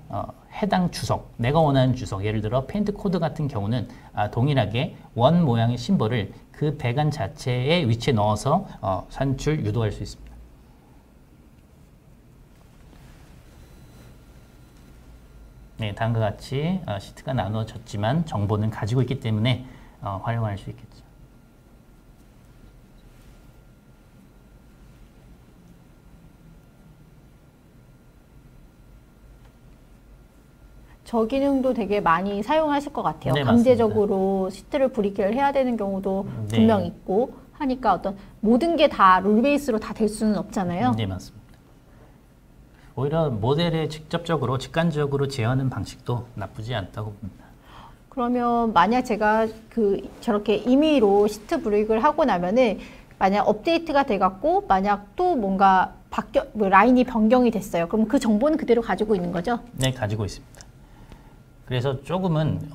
해당 주석, 내가 원하는 주석, 예를 들어 페인트 코드 같은 경우는 동일하게 원 모양의 심볼을 그 배관 자체의 위치에 넣어서 산출, 유도할 수 있습니다. 네, 다음과 같이 시트가 나눠졌지만 정보는 가지고 있기 때문에 활용할 수 있겠죠. 저 기능도 되게 많이 사용하실 것 같아요. 네, 강제적으로 시트를 브리키를 해야 되는 경우도 네. 분명 있고 하니까 어떤 모든 게 다 룰 베이스로 다 될 수는 없잖아요. 네, 맞습니다. 오히려 모델에 직접적으로, 직관적으로 제어하는 방식도 나쁘지 않다고 봅니다. 그러면 만약 제가 저렇게 임의로 시트 브레이크를 하고 나면은 만약 업데이트가 돼갖고 만약 또 뭔가 라인이 변경이 됐어요. 그럼 그 정보는 그대로 가지고 있는 거죠? 네, 가지고 있습니다. 그래서 조금은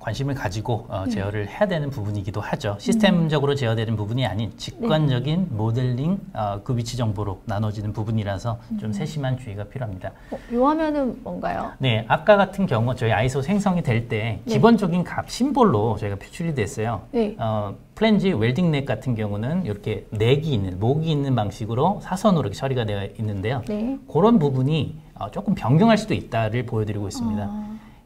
관심을 가지고 제어를 해야 되는 부분이기도 하죠. 시스템적으로 제어되는 부분이 아닌 직관적인 모델링 그 위치 정보로 나눠지는 부분이라서 좀 세심한 주의가 필요합니다. 이 화면은 뭔가요? 네, 아까 같은 경우 저희 아이소 생성이 될 때 기본적인 값 심볼로 저희가 표출이 됐어요. 네. 플랜지 웰딩 넥 같은 경우는 이렇게 넥이 있는, 목이 있는 방식으로 사선으로 이렇게 처리가 되어 있는데요. 네. 그런 부분이 조금 변경할 수도 있다를 보여드리고 있습니다.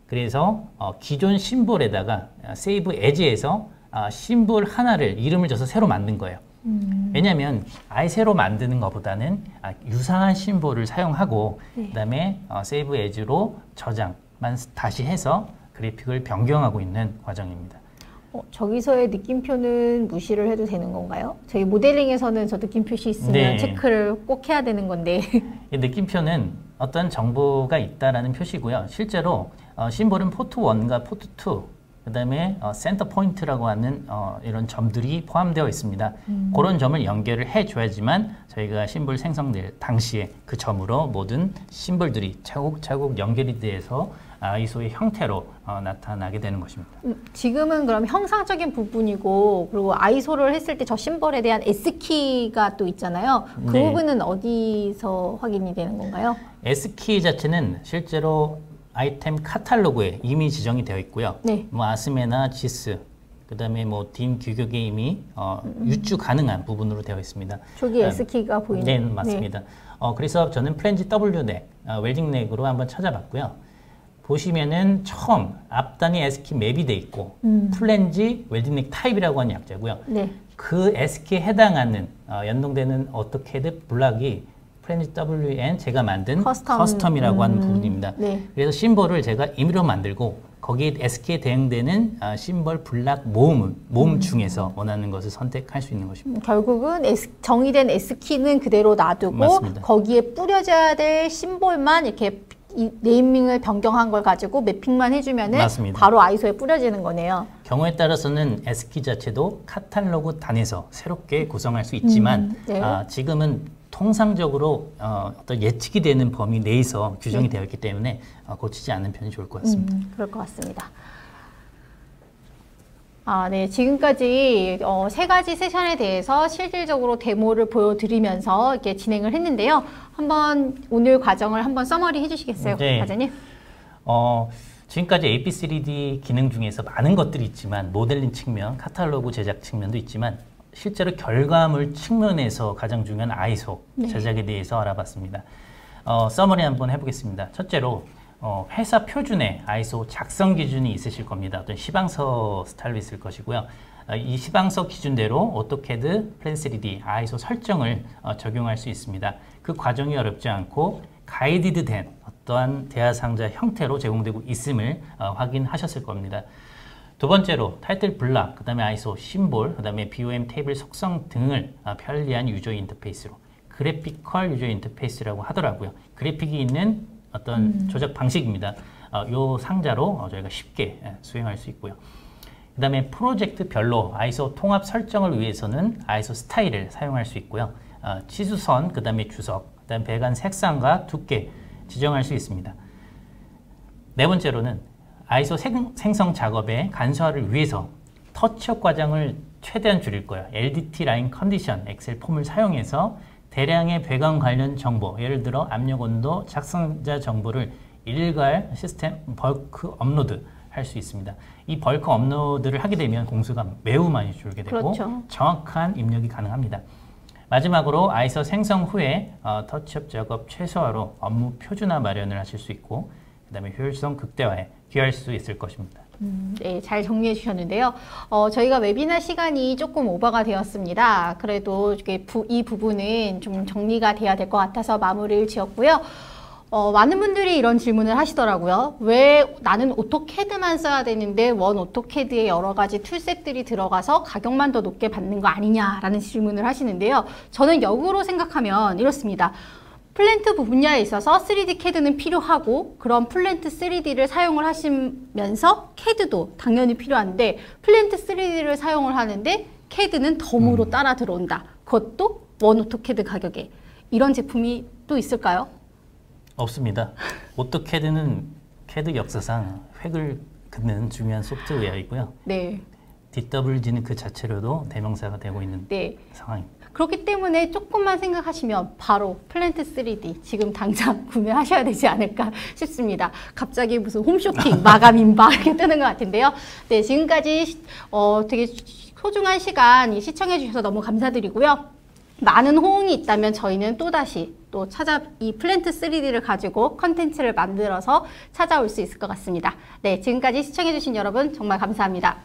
그래서 기존 심볼에다가 세이브 에지에서 심볼 하나를 이름을 줘서 새로 만든 거예요. 왜냐하면 아예 새로 만드는 것보다는 유사한 심볼을 사용하고 그다음에 세이브 에지로 저장만 다시 해서 그래픽을 변경하고 있는 과정입니다. 저기서의 느낌표는 무시를 해도 되는 건가요? 저희 모델링에서는 저 느낌표시 있으면 네. 체크를 꼭 해야 되는 건데. 이 느낌표는 어떤 정보가 있다라는 표시고요. 실제로 심볼은 포트 1과 포트 2, 그 다음에 센터 포인트라고 하는 이런 점들이 포함되어 있습니다. 그런 점을 연결을 해줘야지만 저희가 심볼 생성될 당시에 그 점으로 모든 심볼들이 차곡차곡 연결이 돼서 아이소의 형태로 나타나게 되는 것입니다. 지금은 그럼 형상적인 부분이고, 그리고 아이소를 했을 때 저 심볼에 대한 S키가 또 있잖아요. 그 네. 부분은 어디서 확인이 되는 건가요? S키 자체는 실제로 아이템 카탈로그에 이미 지정이 되어 있고요. 네. 뭐 아스메나 지스, 그다음에 뭐 딤 규격에 이미 유추 가능한 부분으로 되어 있습니다. 저기 S키가 보이는. 네, 맞습니다. 그래서 저는 플랜지 W 넥, 웰딩 넥으로 한번 찾아봤고요. 보시면은 처음 앞단이 S키 맵이 돼 있고 플랜지 웰딩 넥 타입이라고 하는 약자고요. 네. 그 S키에 해당하는 연동되는 오토캐드 블락이 플랜지 WN 제가 만든 커스텀이라고 하는 부분입니다. 네. 그래서 심볼을 제가 임의로 만들고 거기에 S키에 대응되는 심볼 블락 모음 중에서 원하는 것을 선택할 수 있는 것입니다. 결국은 정의된 S키는 그대로 놔두고 맞습니다. 거기에 뿌려져야 될 심볼만 이렇게 이 네이밍을 변경한 걸 가지고 매핑만 해주면은 맞습니다. 바로 아이소에 뿌려지는 거네요. 경우에 따라서는 S키 자체도 카탈로그 단에서 새롭게 구성할 수 있지만 네. 지금은 통상적으로 어떤 예측이 되는 범위 내에서 규정이 되어 있기 때문에 고치지 않는 편이 좋을 것 같습니다. 그럴 것 같습니다. 네. 지금까지 세 가지 세션에 대해서 실질적으로 데모를 보여드리면서 이렇게 진행을 했는데요. 한번 오늘 과정을 한번 서머리 해주시겠어요, 네. 과장님? 지금까지 AP3D 기능 중에서 많은 것들이 있지만 모델링 측면, 카탈로그 제작 측면도 있지만 실제로 결과물 측면에서 가장 중요한 아이소 제작에 대해서 알아봤습니다. 서머리 한번 해보겠습니다. 첫째로 회사 표준의 아이소 작성 기준이 있으실 겁니다. 어떤 시방서 스타일로 있을 것이고요. 이 시방서 기준대로 오토캐드, 플랜3D, 아이소 설정을 적용할 수 있습니다. 그 과정이 어렵지 않고 가이디드 된 어떠한 대화상자 형태로 제공되고 있음을 확인하셨을 겁니다. 두 번째로 타이틀 블락, 그 다음에 아이소 심볼, 그 다음에 BOM 테이블 속성 등을 편리한 유저 인터페이스로 그래피컬 유저 인터페이스라고 하더라고요. 그래픽이 있는 어떤 조작 방식입니다. 이 상자로 저희가 쉽게 수행할 수 있고요. 그 다음에 프로젝트별로 아이소 통합 설정을 위해서는 아이소 스타일을 사용할 수 있고요. 치수선, 그 다음에 주석, 그 다음에 배관 색상과 두께 지정할 수 있습니다. 네 번째로는 아이소 생성 작업의 간소화를 위해서 터치업 과정을 최대한 줄일 거예요. LDT 라인 컨디션, 엑셀 폼을 사용해서 대량의 배관 관련 정보, 예를 들어 압력, 온도, 작성자 정보를 일괄 시스템 벌크 업로드 할 수 있습니다. 이 벌크 업로드를 하게 되면 공수가 매우 많이 줄게 되고 그렇죠. 정확한 입력이 가능합니다. 마지막으로 아이소 생성 후에 터치업 작업 최소화로 업무 표준화 마련을 하실 수 있고 그 다음에 효율성 극대화에 기여할 수 있을 것입니다. 네, 잘 정리해 주셨는데요. 저희가 웨비나 시간이 조금 오버가 되었습니다. 그래도 이 부분은 좀 정리가 돼야 될 것 같아서 마무리를 지었고요. 많은 분들이 이런 질문을 하시더라고요. 왜 나는 오토캐드만 써야 되는데 원 오토캐드에 여러 가지 툴셋들이 들어가서 가격만 더 높게 받는 거 아니냐라는 질문을 하시는데요. 저는 역으로 생각하면 이렇습니다. 플랜트 분야에 있어서 3D CAD는 필요하고 그런 플랜트 3D를 사용을 하시면서 CAD도 당연히 필요한데 플랜트 3D를 사용을 하는데 CAD는 덤으로 따라 들어온다. 그것도 원 오토캐드 가격에. 이런 제품이 또 있을까요? 없습니다. 오토캐드는 캐드 역사상 획을 긋는 중요한 소프트웨어이고요. 네. DWG는 그 자체로도 대명사가 되고 있는 네. 상황입니다. 그렇기 때문에 조금만 생각하시면 바로 플랜트 3D 지금 당장 구매하셔야 되지 않을까 싶습니다. 갑자기 무슨 홈쇼핑 마감 임박 이렇게 뜨는 것 같은데요. 네, 지금까지 되게 소중한 시간 시청해 주셔서 너무 감사드리고요. 많은 호응이 있다면 저희는 또다시 이 플랜트 3D를 가지고 컨텐츠를 만들어서 찾아올 수 있을 것 같습니다. 네, 지금까지 시청해 주신 여러분 정말 감사합니다.